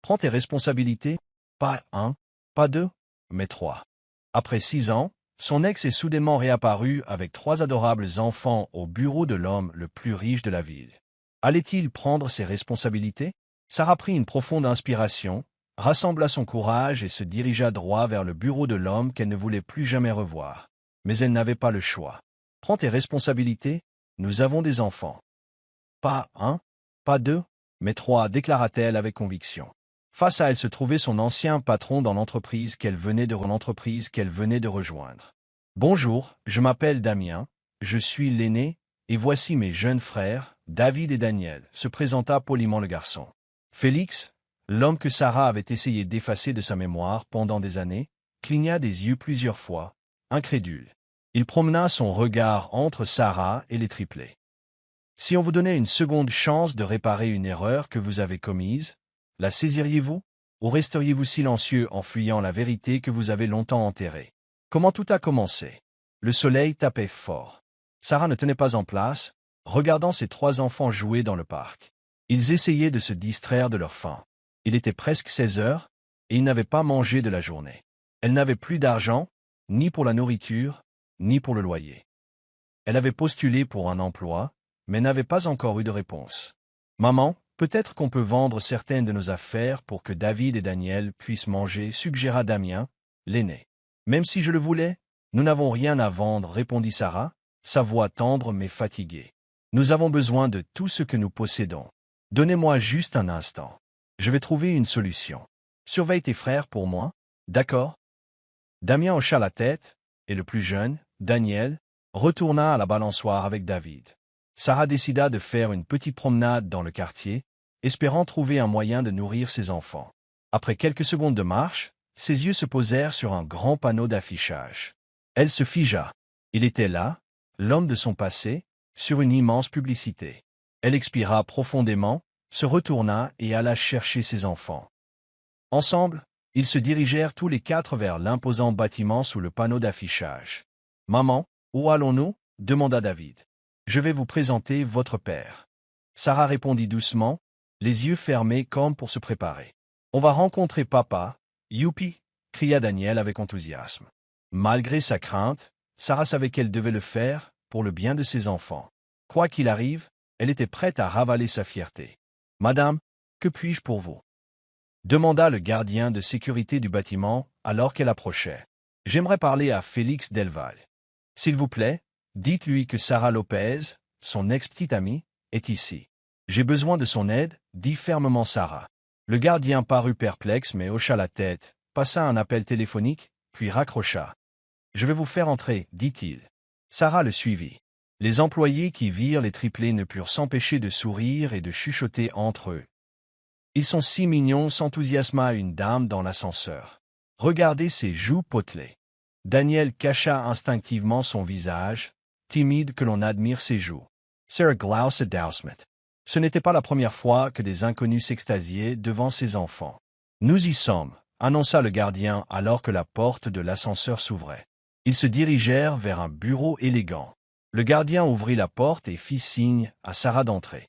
Prends tes responsabilités. Pas un, pas deux, mais trois. Après 6 ans, son ex est soudainement réapparu avec 3 adorables enfants au bureau de l'homme le plus riche de la ville. Allait-il prendre ses responsabilités? Sarah prit une profonde inspiration, rassembla son courage et se dirigea droit vers le bureau de l'homme qu'elle ne voulait plus jamais revoir. Mais elle n'avait pas le choix. Prends tes responsabilités, nous avons des enfants. Pas un, pas deux, mais trois, déclara-t-elle avec conviction. Face à elle se trouvait son ancien patron dans l'entreprise qu'elle venait de rejoindre. Bonjour, je m'appelle Damien, je suis l'aîné, et voici mes jeunes frères, David et Daniel, se présenta poliment le garçon. Félix, l'homme que Sarah avait essayé d'effacer de sa mémoire pendant des années, cligna des yeux plusieurs fois, incrédule. Il promena son regard entre Sarah et les triplés. Si on vous donnait une seconde chance de réparer une erreur que vous avez commise, la saisiriez-vous, ou resteriez-vous silencieux en fuyant la vérité que vous avez longtemps enterrée? Comment tout a commencé? Le soleil tapait fort. Sarah ne tenait pas en place, regardant ses 3 enfants jouer dans le parc. Ils essayaient de se distraire de leur faim. Il était presque 16 heures, et ils n'avaient pas mangé de la journée. Elle n'avait plus d'argent, ni pour la nourriture, ni pour le loyer. Elle avait postulé pour un emploi, mais n'avait pas encore eu de réponse. « Maman, peut-être qu'on peut vendre certaines de nos affaires pour que David et Daniel puissent manger, suggéra Damien, l'aîné. Même si je le voulais, nous n'avons rien à vendre, répondit Sarah, sa voix tendre mais fatiguée. Nous avons besoin de tout ce que nous possédons. Donnez-moi juste un instant. Je vais trouver une solution. Surveille tes frères pour moi, d'accord? Damien hocha la tête, et le plus jeune, Daniel, retourna à la balançoire avec David. Sarah décida de faire une petite promenade dans le quartier, espérant trouver un moyen de nourrir ses enfants. Après quelques secondes de marche, ses yeux se posèrent sur un grand panneau d'affichage. Elle se figea. Il était là, l'homme de son passé, sur une immense publicité. Elle expira profondément, se retourna et alla chercher ses enfants. Ensemble, ils se dirigèrent tous les 4 vers l'imposant bâtiment sous le panneau d'affichage. « Maman, où allons-nous » demanda David. « Je vais vous présenter votre père. » Sarah répondit doucement, les yeux fermés comme pour se préparer. « On va rencontrer papa, youpi !» cria Daniel avec enthousiasme. Malgré sa crainte, Sarah savait qu'elle devait le faire pour le bien de ses enfants. Quoi qu'il arrive, elle était prête à ravaler sa fierté. « Madame, que puis-je pour vous ?» demanda le gardien de sécurité du bâtiment alors qu'elle approchait. « J'aimerais parler à Félix Delval. S'il vous plaît, dites-lui que Sarah Lopez, son ex-petite amie, est ici. J'ai besoin de son aide, dit fermement Sarah. » Le gardien parut perplexe mais hocha la tête, passa un appel téléphonique, puis raccrocha. « Je vais vous faire entrer, dit-il. » Sarah le suivit. Les employés qui virent les triplés ne purent s'empêcher de sourire et de chuchoter entre eux. « Ils sont si mignons » s'enthousiasma une dame dans l'ascenseur. « Regardez ces joues potelées. » Daniel cacha instinctivement son visage, timide que l'on admire ses joues. Sarah glausa Dousmet. Ce n'était pas la première fois que des inconnus s'extasiaient devant ses enfants. « Nous y sommes » annonça le gardien alors que la porte de l'ascenseur s'ouvrait. Ils se dirigèrent vers un bureau élégant. Le gardien ouvrit la porte et fit signe à Sarah d'entrer.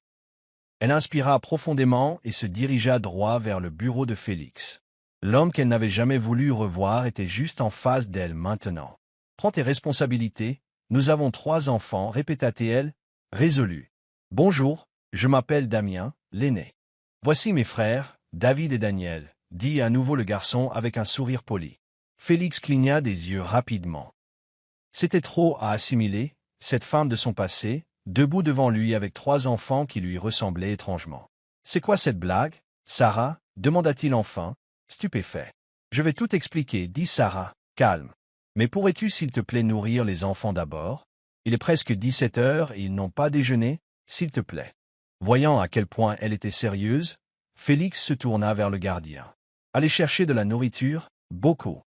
Elle inspira profondément et se dirigea droit vers le bureau de Félix. L'homme qu'elle n'avait jamais voulu revoir était juste en face d'elle maintenant. « Prends tes responsabilités, nous avons 3 enfants, répéta-t-elle, résolue. « Bonjour, je m'appelle Damien, l'aîné. Voici mes frères, David et Daniel, dit à nouveau le garçon avec un sourire poli. Félix cligna des yeux rapidement. C'était trop à assimiler, cette femme de son passé, debout devant lui avec 3 enfants qui lui ressemblaient étrangement. « C'est quoi cette blague, Sarah » demanda-t-il enfin, stupéfait. « Je vais tout expliquer, dit Sarah, calme. Mais pourrais-tu s'il te plaît nourrir les enfants d'abord? Il est presque 17 heures et ils n'ont pas déjeuné, s'il te plaît. » Voyant à quel point elle était sérieuse, Félix se tourna vers le gardien. « Allez chercher de la nourriture, beaucoup. »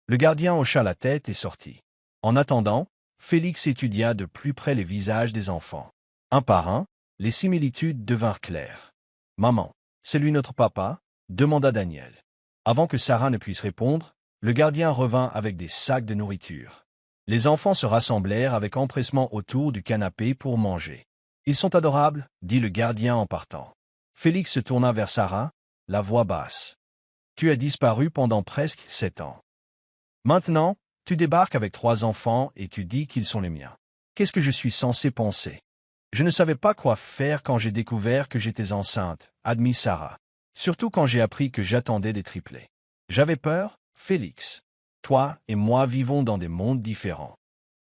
Le gardien hocha la tête et sortit. En attendant, Félix étudia de plus près les visages des enfants. Un par un, les similitudes devinrent claires. « Maman, c'est lui notre papa ?» demanda Daniel. Avant que Sarah ne puisse répondre, le gardien revint avec des sacs de nourriture. Les enfants se rassemblèrent avec empressement autour du canapé pour manger. « Ils sont adorables » dit le gardien en partant. Félix se tourna vers Sarah. la voix basse. Tu as disparu pendant presque 7 ans. Maintenant, tu débarques avec 3 enfants et tu dis qu'ils sont les miens. Qu'est-ce que je suis censé penser? Je ne savais pas quoi faire quand j'ai découvert que j'étais enceinte, admit Sarah. Surtout quand j'ai appris que j'attendais des triplés. J'avais peur, Félix. Toi et moi vivons dans des mondes différents.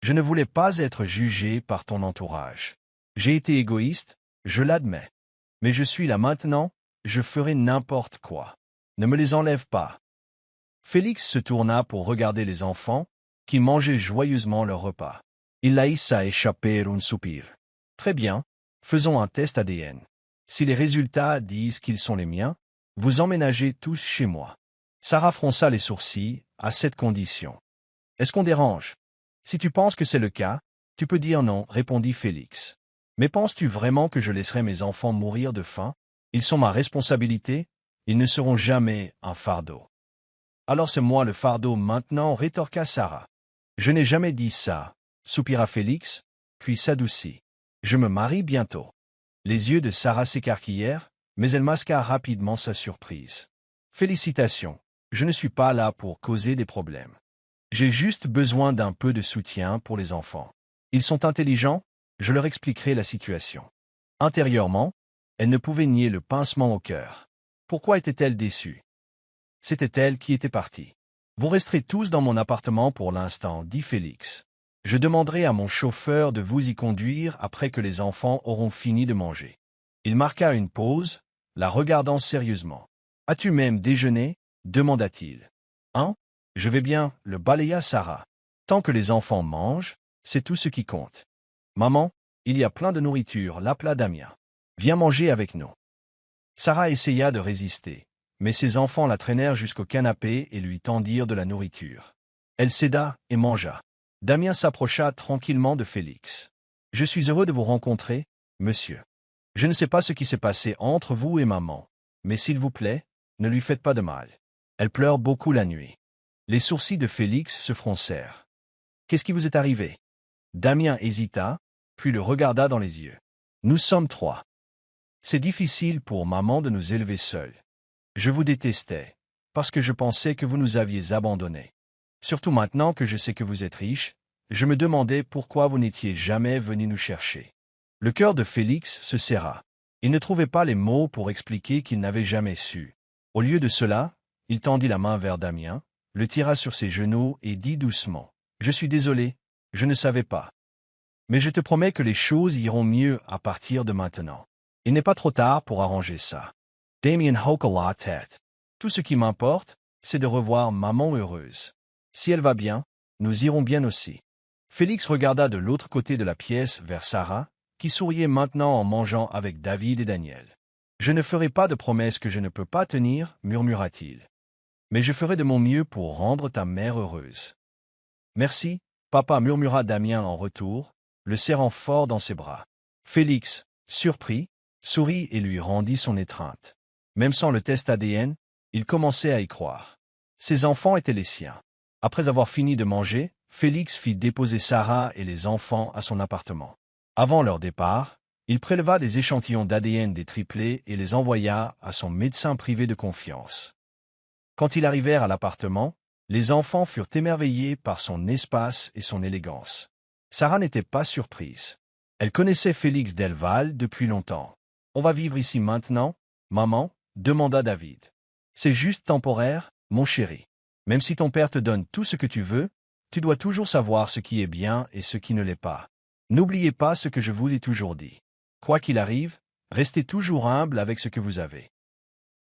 Je ne voulais pas être jugé par ton entourage. J'ai été égoïste, je l'admets. Mais je suis là maintenant, je ferai n'importe quoi. Ne me les enlève pas. Félix se tourna pour regarder les enfants, qui mangeaient joyeusement leur repas. Il laissa échapper un soupir. Très bien, faisons un test ADN. Si les résultats disent qu'ils sont les miens, vous emménagez tous chez moi. Sarah fronça les sourcils, à cette condition. Est-ce qu'on dérange? Si tu penses que c'est le cas, tu peux dire non, répondit Félix. Mais penses-tu vraiment que je laisserai mes enfants mourir de faim? Ils sont ma responsabilité, ils ne seront jamais un fardeau. Alors c'est moi le fardeau maintenant, rétorqua Sarah. Je n'ai jamais dit ça, soupira Félix, puis s'adoucit. Je me marie bientôt. Les yeux de Sarah s'écarquillèrent, mais elle masqua rapidement sa surprise. Félicitations, je ne suis pas là pour causer des problèmes. J'ai juste besoin d'un peu de soutien pour les enfants. Ils sont intelligents, je leur expliquerai la situation. Intérieurement, elle ne pouvait nier le pincement au cœur. Pourquoi était-elle déçue? C'était elle qui était partie. Vous resterez tous dans mon appartement pour l'instant, dit Félix. Je demanderai à mon chauffeur de vous y conduire après que les enfants auront fini de manger. Il marqua une pause, la regardant sérieusement. As-tu même déjeuné? Demanda-t-il. Hein? Je vais bien, le balaya Sarah. Tant que les enfants mangent, c'est tout ce qui compte. Maman, il y a plein de nourriture, l'appela Damien. Viens manger avec nous. Sarah essaya de résister, mais ses enfants la traînèrent jusqu'au canapé et lui tendirent de la nourriture. Elle céda et mangea. Damien s'approcha tranquillement de Félix. « Je suis heureux de vous rencontrer, monsieur. Je ne sais pas ce qui s'est passé entre vous et maman, mais s'il vous plaît, ne lui faites pas de mal. Elle pleure beaucoup la nuit. » Les sourcils de Félix se froncèrent. « Qu'est-ce qui vous est arrivé ?» Damien hésita, puis le regarda dans les yeux. « Nous sommes 3. C'est difficile pour maman de nous élever seuls. Je vous détestais, parce que je pensais que vous nous aviez abandonnés. Surtout maintenant que je sais que vous êtes riche, je me demandais pourquoi vous n'étiez jamais venu nous chercher. » Le cœur de Félix se serra. Il ne trouvait pas les mots pour expliquer qu'il n'avait jamais su. Au lieu de cela, il tendit la main vers Damien, le tira sur ses genoux et dit doucement. « Je suis désolé, je ne savais pas. Mais je te promets que les choses iront mieux à partir de maintenant. Il n'est pas trop tard pour arranger ça. » Damien hocha la tête. « Tout ce qui m'importe, c'est de revoir maman heureuse. Si elle va bien, nous irons bien aussi. » Félix regarda de l'autre côté de la pièce vers Sarah, qui souriait maintenant en mangeant avec David et Daniel. « Je ne ferai pas de promesses que je ne peux pas tenir, murmura-t-il. Mais je ferai de mon mieux pour rendre ta mère heureuse. »« Merci, papa, murmura Damien en retour, le serrant fort dans ses bras. Félix, surpris, sourit et lui rendit son étreinte. Même sans le test ADN, il commençait à y croire. Ses enfants étaient les siens. Après avoir fini de manger, Félix fit déposer Sarah et les enfants à son appartement. Avant leur départ, il préleva des échantillons d'ADN des triplés et les envoya à son médecin privé de confiance. Quand ils arrivèrent à l'appartement, les enfants furent émerveillés par son espace et son élégance. Sarah n'était pas surprise. Elle connaissait Félix Delval depuis longtemps. « On va vivre ici maintenant, maman ?» demanda David. « C'est juste temporaire, mon chéri. Même si ton père te donne tout ce que tu veux, tu dois toujours savoir ce qui est bien et ce qui ne l'est pas. N'oubliez pas ce que je vous ai toujours dit. Quoi qu'il arrive, restez toujours humble avec ce que vous avez. »«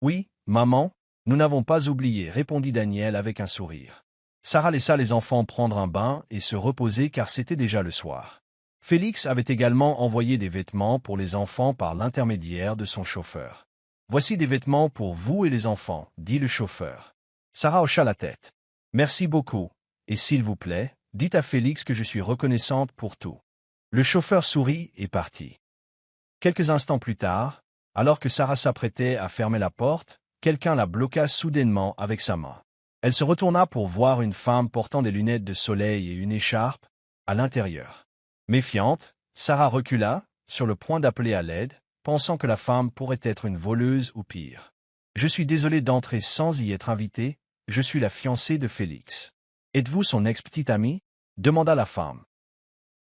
Oui, maman, nous n'avons pas oublié, répondit Daniel avec un sourire. Sarah laissa les enfants prendre un bain et se reposer car c'était déjà le soir. Félix avait également envoyé des vêtements pour les enfants par l'intermédiaire de son chauffeur. « Voici des vêtements pour vous et les enfants, dit le chauffeur. Sarah hocha la tête. « Merci beaucoup, et s'il vous plaît, dites à Félix que je suis reconnaissante pour tout. » Le chauffeur sourit et partit. Quelques instants plus tard, alors que Sarah s'apprêtait à fermer la porte, quelqu'un la bloqua soudainement avec sa main. Elle se retourna pour voir une femme portant des lunettes de soleil et une écharpe, à l'intérieur. Méfiante, Sarah recula, sur le point d'appeler à l'aide, pensant que la femme pourrait être une voleuse ou pire. Je suis désolé d'entrer sans y être invité, je suis la fiancée de Félix. Êtes-vous son ex-petite amie? Demanda la femme.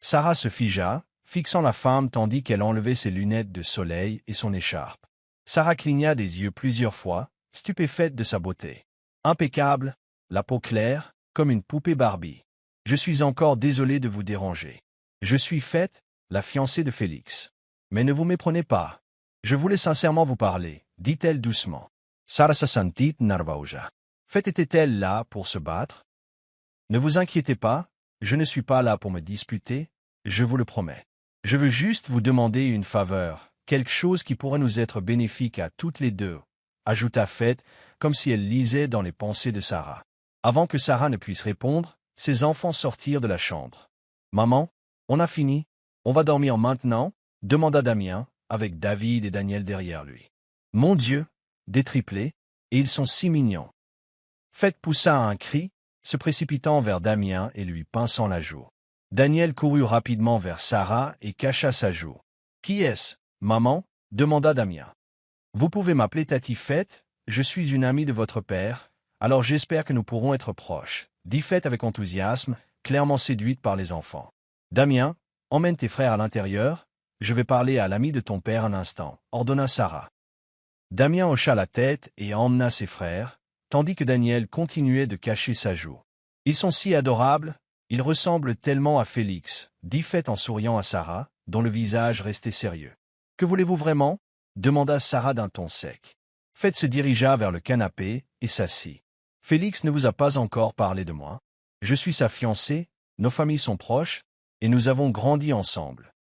Sarah se figea, fixant la femme tandis qu'elle enlevait ses lunettes de soleil et son écharpe. Sarah cligna des yeux plusieurs fois, stupéfaite de sa beauté. Impeccable, la peau claire, comme une poupée Barbie. Je suis encore désolé de vous déranger. Je suis Faith, la fiancée de Félix. Mais ne vous méprenez pas. Je voulais sincèrement vous parler, dit-elle doucement. Sarah se sentit nervosa. Faith était-elle là pour se battre? Ne vous inquiétez pas, je ne suis pas là pour me disputer, je vous le promets. Je veux juste vous demander une faveur, quelque chose qui pourrait nous être bénéfique à toutes les deux, ajouta Faith, comme si elle lisait dans les pensées de Sarah. Avant que Sarah ne puisse répondre, ses enfants sortirent de la chambre. Maman, on a fini, on va dormir maintenant, demanda Damien, avec David et Daniel derrière lui. Mon Dieu, des triplés, et ils sont si mignons. Faith poussa un cri, se précipitant vers Damien et lui pinçant la joue. Daniel courut rapidement vers Sarah et cacha sa joue. Qui est-ce, maman? Demanda Damien. Vous pouvez m'appeler Tati Faith, je suis une amie de votre père, alors j'espère que nous pourrons être proches, dit Faith avec enthousiasme, clairement séduite par les enfants. Damien, emmène tes frères à l'intérieur, je vais parler à l'ami de ton père un instant, ordonna Sarah. Damien hocha la tête et emmena ses frères, tandis que Daniel continuait de cacher sa joue. Ils sont si adorables, ils ressemblent tellement à Félix, dit Faith en souriant à Sarah, dont le visage restait sérieux. Que voulez-vous vraiment? Demanda Sarah d'un ton sec. Faith se dirigea vers le canapé et s'assit. Félix ne vous a pas encore parlé de moi. Je suis sa fiancée, nos familles sont proches, et nous avons grandi ensemble.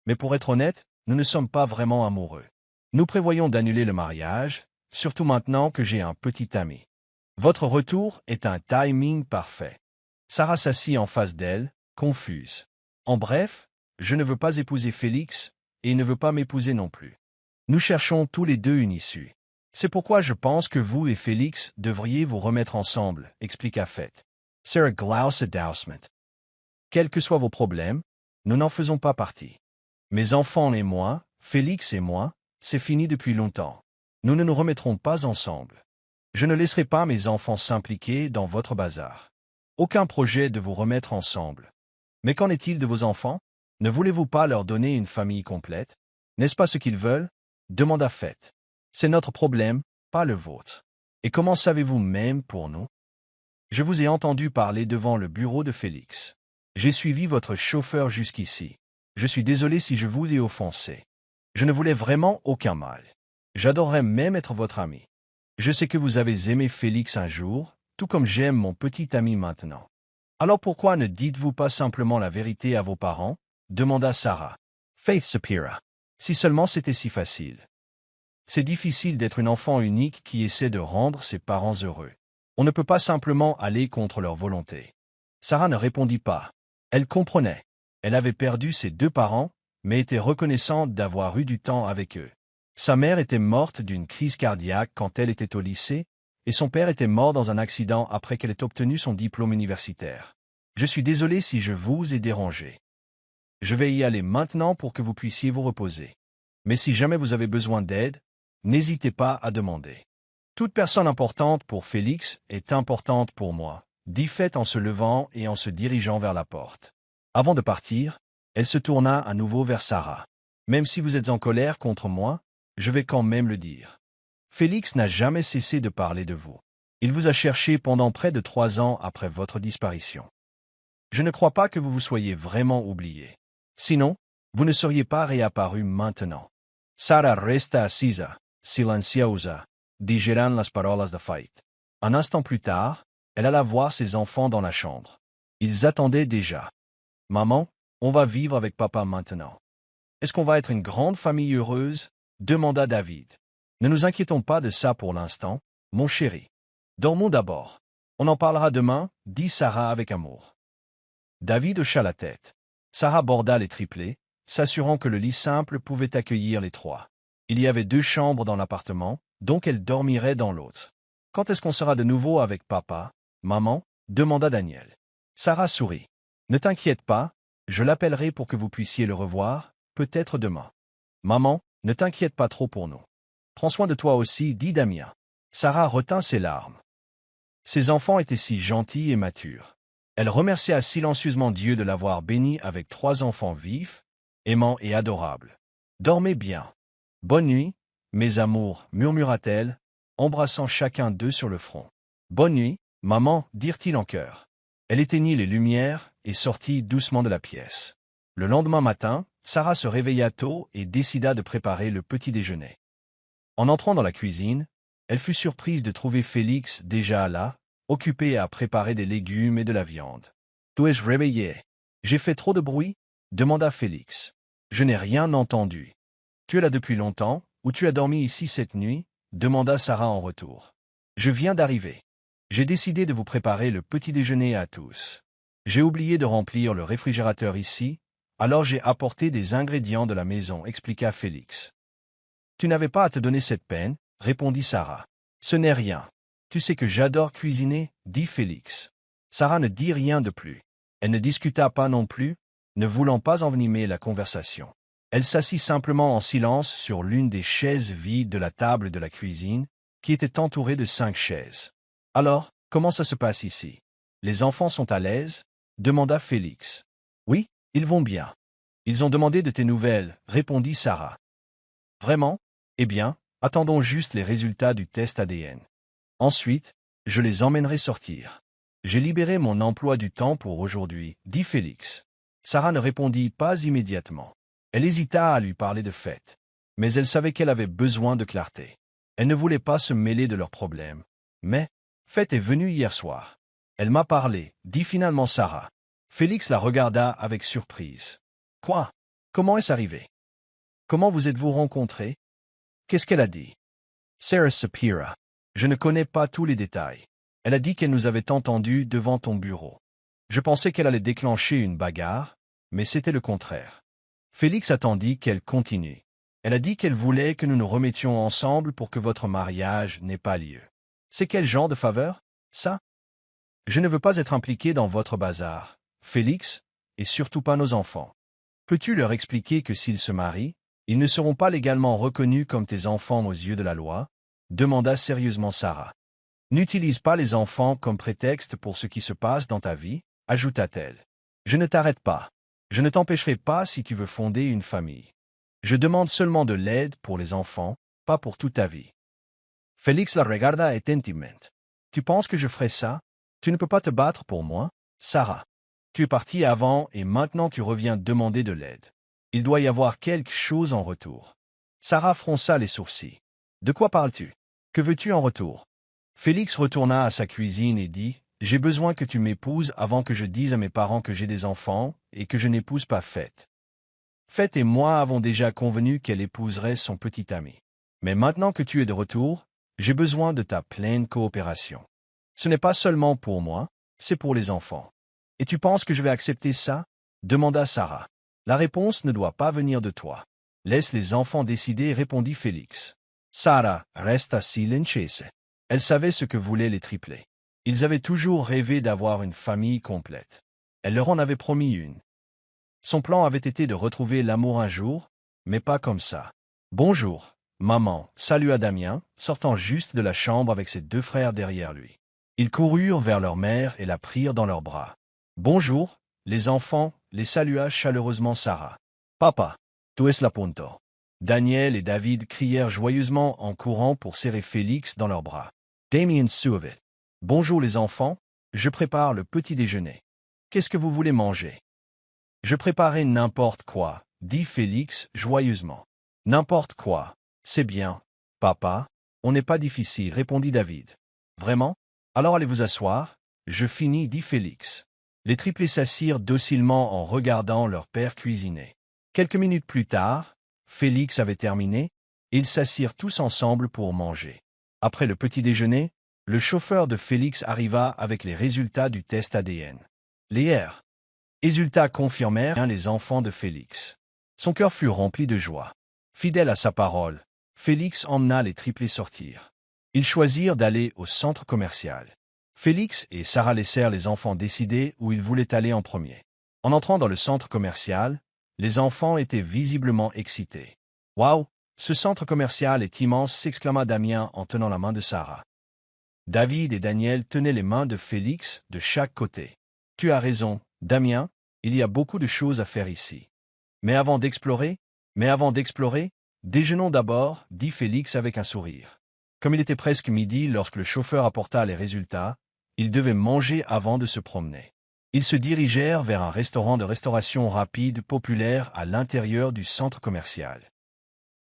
Mais pour être honnête, nous ne sommes pas vraiment amoureux. Nous prévoyons d'annuler le mariage, surtout maintenant que j'ai un petit ami. Votre retour est un timing parfait. Sarah s'assit en face d'elle, confuse. En bref, je ne veux pas épouser Félix, et il ne veut pas m'épouser non plus. Nous cherchons tous les deux une issue. C'est pourquoi je pense que vous et Félix devriez vous remettre ensemble, expliqua Faith. Sarah glausa Dousement. Quels que soient vos problèmes, nous n'en faisons pas partie. Mes enfants et moi, Félix et moi, c'est fini depuis longtemps. Nous ne nous remettrons pas ensemble. Je ne laisserai pas mes enfants s'impliquer dans votre bazar. Aucun projet de vous remettre ensemble. Mais qu'en est-il de vos enfants? Ne voulez-vous pas leur donner une famille complète? N'est-ce pas ce qu'ils veulent? Demanda Faith. C'est notre problème, pas le vôtre. Et comment savez-vous même pour nous? Je vous ai entendu parler devant le bureau de Félix. J'ai suivi votre chauffeur jusqu'ici. Je suis désolé si je vous ai offensé. Je ne voulais vraiment aucun mal. J'adorerais même être votre ami. Je sais que vous avez aimé Félix un jour, tout comme j'aime mon petit ami maintenant. Alors pourquoi ne dites-vous pas simplement la vérité à vos parents? Demanda Sarah. Faith soupira. Si seulement c'était si facile. C'est difficile d'être une enfant unique qui essaie de rendre ses parents heureux. On ne peut pas simplement aller contre leur volonté. Sarah ne répondit pas. Elle comprenait. Elle avait perdu ses deux parents, mais était reconnaissante d'avoir eu du temps avec eux. Sa mère était morte d'une crise cardiaque quand elle était au lycée, et son père était mort dans un accident après qu'elle ait obtenu son diplôme universitaire. Je suis désolé si je vous ai dérangé. Je vais y aller maintenant pour que vous puissiez vous reposer. Mais si jamais vous avez besoin d'aide, n'hésitez pas à demander. Toute personne importante pour Félix est importante pour moi, dit Faith en se levant et en se dirigeant vers la porte. Avant de partir, elle se tourna à nouveau vers Sarah. Même si vous êtes en colère contre moi, je vais quand même le dire. Félix n'a jamais cessé de parler de vous. Il vous a cherché pendant près de 3 ans après votre disparition. Je ne crois pas que vous vous soyez vraiment oublié. Sinon, vous ne seriez pas réapparu maintenant. Sarah resta assisa, silenciosa, digérant las parolas de Faith. Un instant plus tard, elle alla voir ses enfants dans la chambre. Ils attendaient déjà. « Maman, on va vivre avec papa maintenant. Est-ce qu'on va être une grande famille heureuse? Demanda David. Ne nous inquiétons pas de ça pour l'instant, mon chéri. Dormons d'abord. On en parlera demain, dit Sarah avec amour. David hocha la tête. Sarah borda les triplés, s'assurant que le lit simple pouvait accueillir les trois. Il y avait 2 chambres dans l'appartement, donc elle dormirait dans l'autre. Quand est-ce qu'on sera de nouveau avec papa, maman? Demanda Daniel. Sarah sourit. Ne t'inquiète pas, je l'appellerai pour que vous puissiez le revoir, peut-être demain. Maman, ne t'inquiète pas trop pour nous. Prends soin de toi aussi, dit Damien. Sarah retint ses larmes. Ses enfants étaient si gentils et matures. Elle remercia silencieusement Dieu de l'avoir béni avec 3 enfants vifs, aimants et adorables. Dormez bien. Bonne nuit, mes amours, murmura-t-elle, embrassant chacun d'eux sur le front. Bonne nuit, maman, dirent-ils en chœur. Elle éteignit les lumières et sortit doucement de la pièce. Le lendemain matin, Sarah se réveilla tôt et décida de préparer le petit déjeuner. En entrant dans la cuisine, elle fut surprise de trouver Félix déjà là, occupé à préparer des légumes et de la viande. « Tu es réveillé? J'ai fait trop de bruit ?» demanda Félix. « Je n'ai rien entendu. »« Tu es là depuis longtemps, ou tu as dormi ici cette nuit ?» demanda Sarah en retour. « Je viens d'arriver. J'ai décidé de vous préparer le petit déjeuner à tous. J'ai oublié de remplir le réfrigérateur ici, alors j'ai apporté des ingrédients de la maison, expliqua Félix. « Tu n'avais pas à te donner cette peine, répondit Sarah. Ce n'est rien. Tu sais que j'adore cuisiner, dit Félix. Sarah ne dit rien de plus. Elle ne discuta pas non plus, ne voulant pas envenimer la conversation. Elle s'assit simplement en silence sur l'une des chaises vides de la table de la cuisine, qui était entourée de 5 chaises. Alors, comment ça se passe ici? Les enfants sont à l'aise? Demanda Félix. Oui, ils vont bien. Ils ont demandé de tes nouvelles, répondit Sarah. Vraiment? Eh bien, attendons juste les résultats du test ADN. Ensuite, je les emmènerai sortir. J'ai libéré mon emploi du temps pour aujourd'hui, dit Félix. Sarah ne répondit pas immédiatement. Elle hésita à lui parler de fête, mais elle savait qu'elle avait besoin de clarté. Elle ne voulait pas se mêler de leurs problèmes. Mais, Fête est venue hier soir. Elle m'a parlé, dit finalement Sarah. Félix la regarda avec surprise. Quoi? Comment est-ce arrivé? Comment vous êtes-vous rencontrés? Qu'est-ce qu'elle a dit? Sarah Sapira. Je ne connais pas tous les détails. Elle a dit qu'elle nous avait entendus devant ton bureau. Je pensais qu'elle allait déclencher une bagarre, mais c'était le contraire. Félix attendit qu'elle continue. Elle a dit qu'elle voulait que nous nous remettions ensemble pour que votre mariage n'ait pas lieu. C'est quel genre de faveur, ça? Je ne veux pas être impliqué dans votre bazar, Félix, et surtout pas nos enfants. Peux-tu leur expliquer que s'ils se marient, ils ne seront pas légalement reconnus comme tes enfants aux yeux de la loi? Demanda sérieusement Sarah. N'utilise pas les enfants comme prétexte pour ce qui se passe dans ta vie, ajouta-t-elle. Je ne t'arrête pas. Je ne t'empêcherai pas si tu veux fonder une famille. Je demande seulement de l'aide pour les enfants, pas pour toute ta vie. Félix la regarda attentivement. Tu penses que je ferai ça? Tu ne peux pas te battre pour moi, Sarah. Tu es partie avant et maintenant tu reviens demander de l'aide. Il doit y avoir quelque chose en retour. Sarah fronça les sourcils. De quoi parles-tu? Que veux-tu en retour? Félix retourna à sa cuisine et dit, « J'ai besoin que tu m'épouses avant que je dise à mes parents que j'ai des enfants et que je n'épouse pas Fête. Fête et moi avons déjà convenu qu'elle épouserait son petit ami. Mais maintenant que tu es de retour, j'ai besoin de ta pleine coopération. Ce n'est pas seulement pour moi, c'est pour les enfants. Et tu penses que je vais accepter ça? Demanda Sarah. La réponse ne doit pas venir de toi. Laisse les enfants décider, répondit Félix. Sarah resta silencieuse. Elle savait ce que voulaient les triplés. Ils avaient toujours rêvé d'avoir une famille complète. Elle leur en avait promis une. Son plan avait été de retrouver l'amour un jour, mais pas comme ça. Bonjour, maman, salua Damien, sortant juste de la chambre avec ses 2 frères derrière lui. Ils coururent vers leur mère et la prirent dans leurs bras. Bonjour, les enfants, les salua chaleureusement Sarah. Papa, tu es la punto. Daniel et David crièrent joyeusement en courant pour serrer Félix dans leurs bras. Damien suivait. Bonjour les enfants, je prépare le petit déjeuner. Qu'est-ce que vous voulez manger? Je préparais n'importe quoi, dit Félix joyeusement. N'importe quoi, c'est bien. Papa, on n'est pas difficile, répondit David. Vraiment? Alors allez vous asseoir, je finis, dit Félix. Les triplés s'assirent docilement en regardant leur père cuisiner. Quelques minutes plus tard, Félix avait terminé, et ils s'assirent tous ensemble pour manger. Après le petit déjeuner, le chauffeur de Félix arriva avec les résultats du test ADN. Les résultats confirmèrent les enfants de Félix. Son cœur fut rempli de joie. Fidèle à sa parole, Félix emmena les triplés sortir. Ils choisirent d'aller au centre commercial. Félix et Sarah laissèrent les enfants décider où ils voulaient aller en premier. En entrant dans le centre commercial, les enfants étaient visiblement excités. « Waouh, Ce centre commercial est immense, s'exclama Damien en tenant la main de Sarah. David et Daniel tenaient les mains de Félix de chaque côté. Tu as raison, Damien, il y a beaucoup de choses à faire ici. Mais avant d'explorer, déjeunons d'abord, dit Félix avec un sourire. Comme il était presque midi lorsque le chauffeur apporta les résultats, ils devaient manger avant de se promener. Ils se dirigèrent vers un restaurant de restauration rapide populaire à l'intérieur du centre commercial.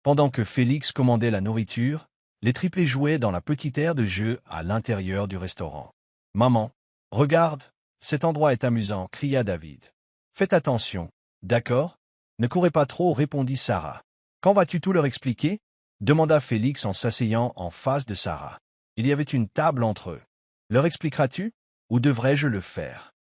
Pendant que Félix commandait la nourriture, les triplés jouaient dans la petite aire de jeu à l'intérieur du restaurant. « Maman, regarde, cet endroit est amusant » cria David. « Faites attention, d'accord? Ne courez pas trop » répondit Sarah. « Quand vas-tu tout leur expliquer » demanda Félix en s'asseyant en face de Sarah. Il y avait une table entre eux. « Leur expliqueras-tu, ou devrais-je le faire ?»«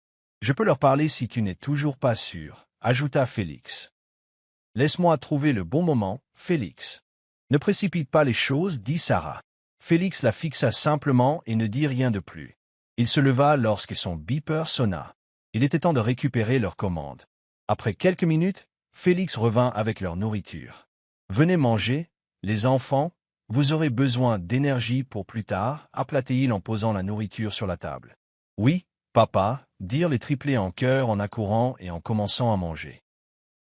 Je peux leur parler si tu n'es toujours pas sûr » ajouta Félix. « Laisse-moi trouver le bon moment, Félix. » « Ne précipite pas les choses, dit Sarah. Félix la fixa simplement et ne dit rien de plus. Il se leva lorsque son beeper sonna. Il était temps de récupérer leur commande. Après quelques minutes, Félix revint avec leur nourriture. « Venez manger, les enfants, vous aurez besoin d'énergie pour plus tard, appela-t-il en posant la nourriture sur la table. « Oui, papa, dirent les triplés en chœur en accourant et en commençant à manger.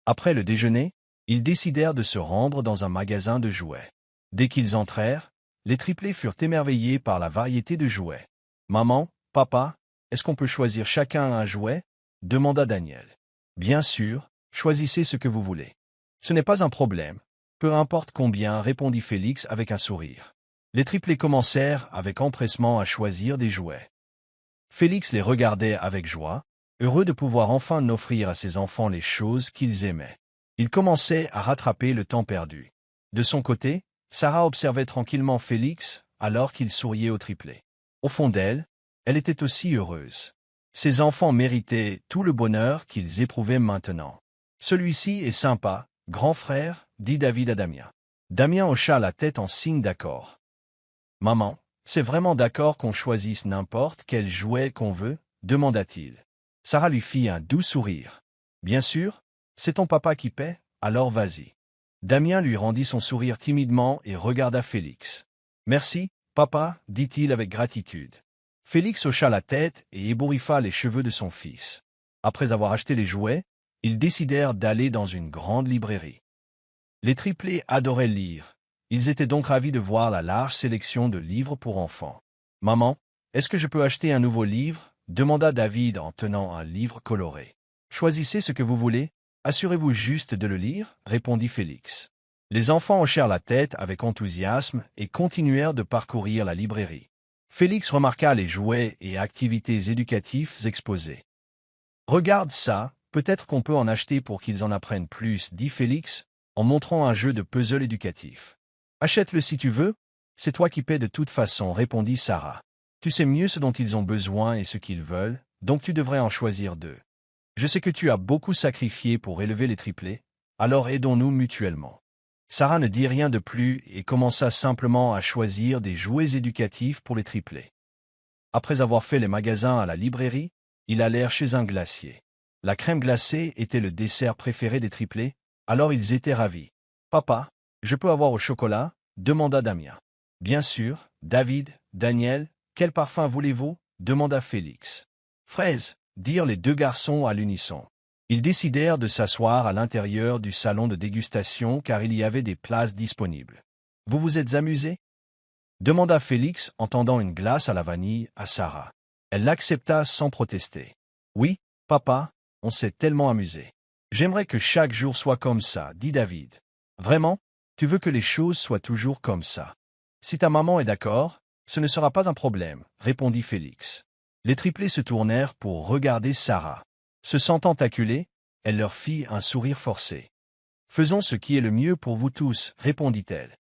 Après le déjeuner, ils décidèrent de se rendre dans un magasin de jouets. Dès qu'ils entrèrent, les triplés furent émerveillés par la variété de jouets. « Maman, papa, est-ce qu'on peut choisir chacun un jouet » demanda Daniel. « Bien sûr, choisissez ce que vous voulez. »« Ce n'est pas un problème. Peu importe combien, répondit Félix avec un sourire. Les triplés commencèrent avec empressement à choisir des jouets. Félix les regardait avec joie, heureux de pouvoir enfin offrir à ses enfants les choses qu'ils aimaient. Il commençait à rattraper le temps perdu. De son côté, Sarah observait tranquillement Félix alors qu'il souriait au triplé. Au fond d'elle, elle était aussi heureuse. Ses enfants méritaient tout le bonheur qu'ils éprouvaient maintenant. « Celui-ci est sympa, grand frère, dit David à Damien. Damien hocha la tête en signe d'accord. « Maman, c'est vraiment d'accord qu'on choisisse n'importe quel jouet qu'on veut ?» demanda-t-il. Sarah lui fit un doux sourire. « Bien sûr, c'est ton papa qui paie, alors vas-y. » Damien lui rendit son sourire timidement et regarda Félix. « Merci, papa, dit-il avec gratitude. » Félix hocha la tête et ébouriffa les cheveux de son fils. Après avoir acheté les jouets, ils décidèrent d'aller dans une grande librairie. Les triplés adoraient lire. Ils étaient donc ravis de voir la large sélection de livres pour enfants. « Maman, est-ce que je peux acheter un nouveau livre ?» demanda David en tenant un livre coloré. « Choisissez ce que vous voulez. Assurez-vous juste de le lire, répondit Félix. Les enfants hochèrent la tête avec enthousiasme et continuèrent de parcourir la librairie. Félix remarqua les jouets et activités éducatives exposés. « Regarde ça, peut-être qu'on peut en acheter pour qu'ils en apprennent plus, dit Félix, en montrant un jeu de puzzle éducatif. « Achète-le si tu veux, c'est toi qui paies de toute façon, répondit Sarah. Tu sais mieux ce dont ils ont besoin et ce qu'ils veulent, donc tu devrais en choisir deux. Je sais que tu as beaucoup sacrifié pour élever les triplés, alors aidons-nous mutuellement. » Sarah ne dit rien de plus et commença simplement à choisir des jouets éducatifs pour les triplés. Après avoir fait les magasins à la librairie, ils allèrent chez un glacier. La crème glacée était le dessert préféré des triplés, alors ils étaient ravis. « Papa, je peux avoir au chocolat ?» demanda Damien. « Bien sûr, David, Daniel, quel parfum voulez-vous ?» demanda Félix. « Fraise !» dirent les deux garçons à l'unisson. Ils décidèrent de s'asseoir à l'intérieur du salon de dégustation car il y avait des places disponibles. « Vous vous êtes amusés ?» demanda Félix en tendant une glace à la vanille à Sarah. Elle l'accepta sans protester. « Oui, papa, on s'est tellement amusés. J'aimerais que chaque jour soit comme ça, dit David. « Vraiment, tu veux que les choses soient toujours comme ça. Si ta maman est d'accord, ce ne sera pas un problème, répondit Félix. Les triplés se tournèrent pour regarder Sarah. Se sentant acculée, elle leur fit un sourire forcé. « Faisons ce qui est le mieux pour vous tous, répondit-elle.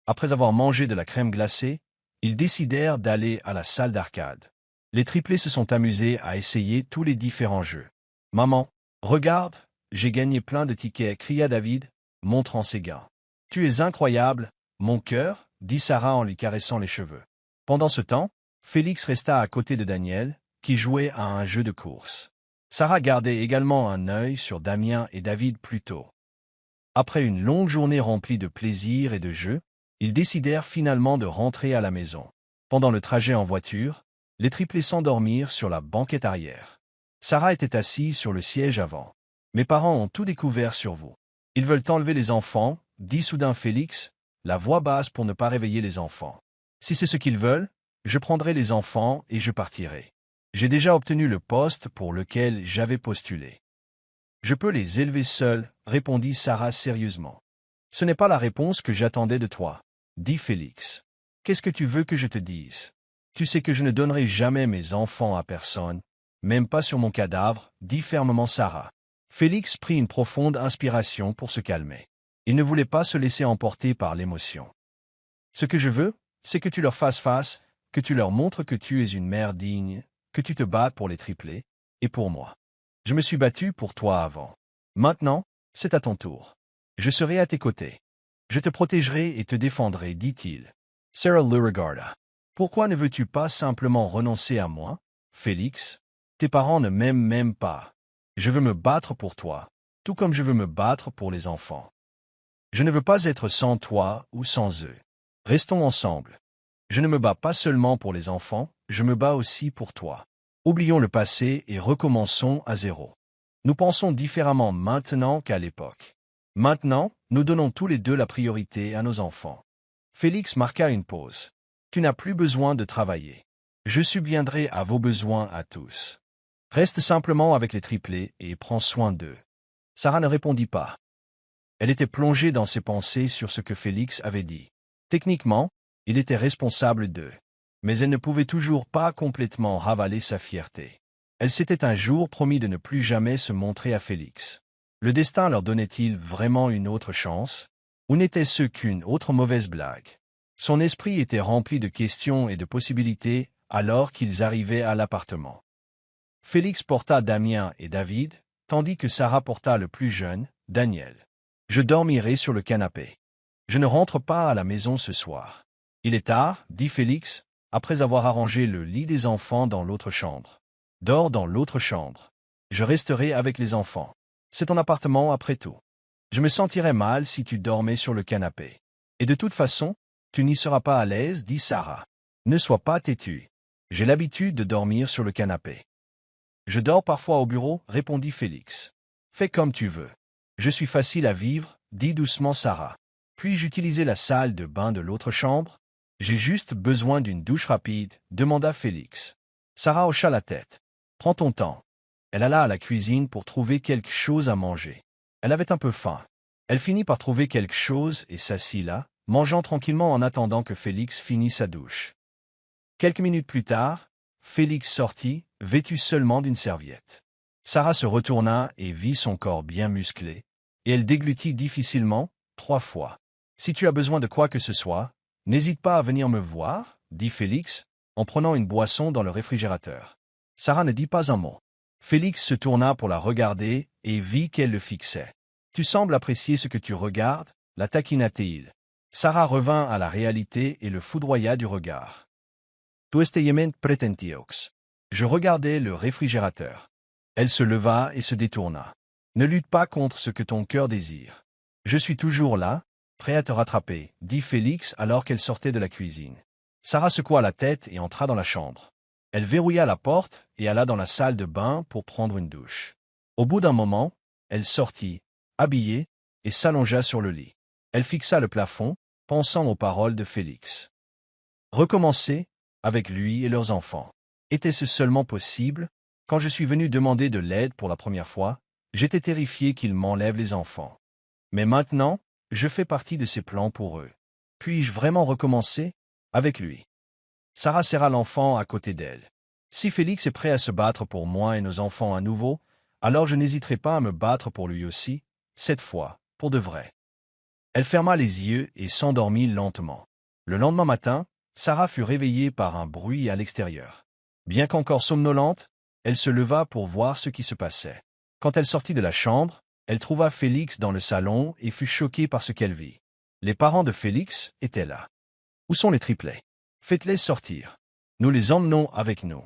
Après avoir mangé de la crème glacée, ils décidèrent d'aller à la salle d'arcade. Les triplés se sont amusés à essayer tous les différents jeux. « Maman, regarde, j'ai gagné plein de tickets, cria David, montrant ses gains. « Tu es incroyable, mon cœur, dit Sarah en lui caressant les cheveux. Pendant ce temps, Félix resta à côté de Daniel, qui jouait à un jeu de course. Sarah gardait également un œil sur Damien et David plus tôt. Après une longue journée remplie de plaisir et de jeux, ils décidèrent finalement de rentrer à la maison. Pendant le trajet en voiture, les triplés s'endormirent sur la banquette arrière. Sarah était assise sur le siège avant. « Mes parents ont tout découvert sur vous. Ils veulent enlever les enfants, dit soudain Félix, la voix basse pour ne pas réveiller les enfants. Si c'est ce qu'ils veulent, je prendrai les enfants et je partirai. J'ai déjà obtenu le poste pour lequel j'avais postulé. Je peux les élever seul, répondit Sarah sérieusement. Ce n'est pas la réponse que j'attendais de toi, dit Félix. Qu'est-ce que tu veux que je te dise? Tu sais que je ne donnerai jamais mes enfants à personne, même pas sur mon cadavre, dit fermement Sarah. Félix prit une profonde inspiration pour se calmer. Il ne voulait pas se laisser emporter par l'émotion. Ce que je veux, c'est que tu leur fasses face, que tu leur montres que tu es une mère digne, que tu te battes pour les triplés, et pour moi. Je me suis battu pour toi avant. Maintenant, c'est à ton tour. Je serai à tes côtés. Je te protégerai et te défendrai, dit-il. Sarah le regarda. Pourquoi ne veux-tu pas simplement renoncer à moi, Félix? Tes parents ne m'aiment même pas. Je veux me battre pour toi, tout comme je veux me battre pour les enfants. Je ne veux pas être sans toi ou sans eux. Restons ensemble. Je ne me bats pas seulement pour les enfants, je me bats aussi pour toi. Oublions le passé et recommençons à zéro. Nous pensons différemment maintenant qu'à l'époque. Maintenant, nous donnons tous les deux la priorité à nos enfants. Félix marqua une pause. Tu n'as plus besoin de travailler. Je subviendrai à vos besoins à tous. Reste simplement avec les triplés et prends soin d'eux. Sarah ne répondit pas. Elle était plongée dans ses pensées sur ce que Félix avait dit. Techniquement, il était responsable d'eux. Mais elle ne pouvait toujours pas complètement ravaler sa fierté. Elle s'était un jour promis de ne plus jamais se montrer à Félix. Le destin leur donnait-il vraiment une autre chance? Ou n'était-ce qu'une autre mauvaise blague? Son esprit était rempli de questions et de possibilités alors qu'ils arrivaient à l'appartement. Félix porta Damien et David, tandis que Sarah porta le plus jeune, Daniel. Je dormirai sur le canapé. Je ne rentre pas à la maison ce soir. Il est tard, dit Félix, après avoir arrangé le lit des enfants dans l'autre chambre. Dors dans l'autre chambre. Je resterai avec les enfants. C'est ton appartement après tout. Je me sentirais mal si tu dormais sur le canapé. Et de toute façon, tu n'y seras pas à l'aise, dit Sarah. Ne sois pas têtu. J'ai l'habitude de dormir sur le canapé. Je dors parfois au bureau, répondit Félix. Fais comme tu veux. Je suis facile à vivre, dit doucement Sarah. Puis-je utiliser la salle de bain de l'autre chambre? J'ai juste besoin d'une douche rapide, demanda Félix. Sarah hocha la tête. Prends ton temps. Elle alla à la cuisine pour trouver quelque chose à manger. Elle avait un peu faim. Elle finit par trouver quelque chose et s'assit là, mangeant tranquillement en attendant que Félix finisse sa douche. Quelques minutes plus tard, Félix sortit, vêtu seulement d'une serviette. Sarah se retourna et vit son corps bien musclé, et elle déglutit difficilement, 3 fois. « Si tu as besoin de quoi que ce soit, n'hésite pas à venir me voir, » dit Félix, en prenant une boisson dans le réfrigérateur. Sarah ne dit pas un mot. Félix se tourna pour la regarder et vit qu'elle le fixait. « Tu sembles apprécier ce que tu regardes, » la taquina-t-il. Sarah revint à la réalité et le foudroya du regard. « Tu esteyement pretentiox. » Je regardais le réfrigérateur. Elle se leva et se détourna. « Ne lutte pas contre ce que ton cœur désire. Je suis toujours là, prêt à te rattraper, » dit Félix alors qu'elle sortait de la cuisine. Sarah secoua la tête et entra dans la chambre. Elle verrouilla la porte et alla dans la salle de bain pour prendre une douche. Au bout d'un moment, elle sortit, habillée, et s'allongea sur le lit. Elle fixa le plafond, pensant aux paroles de Félix. Recommencer, avec lui et leurs enfants. Était-ce seulement possible? Quand je suis venu demander de l'aide pour la première fois, j'étais terrifié qu'il m'enlève les enfants. Mais maintenant, je fais partie de ses plans pour eux. Puis-je vraiment recommencer? Avec lui. Sarah serra l'enfant à côté d'elle. Si Félix est prêt à se battre pour moi et nos enfants à nouveau, alors je n'hésiterai pas à me battre pour lui aussi, cette fois, pour de vrai. Elle ferma les yeux et s'endormit lentement. Le lendemain matin, Sarah fut réveillée par un bruit à l'extérieur. Bien qu'encore somnolente, elle se leva pour voir ce qui se passait. Quand elle sortit de la chambre, elle trouva Félix dans le salon et fut choquée par ce qu'elle vit. Les parents de Félix étaient là. « Où sont les triplés? Faites-les sortir. Nous les emmenons avec nous.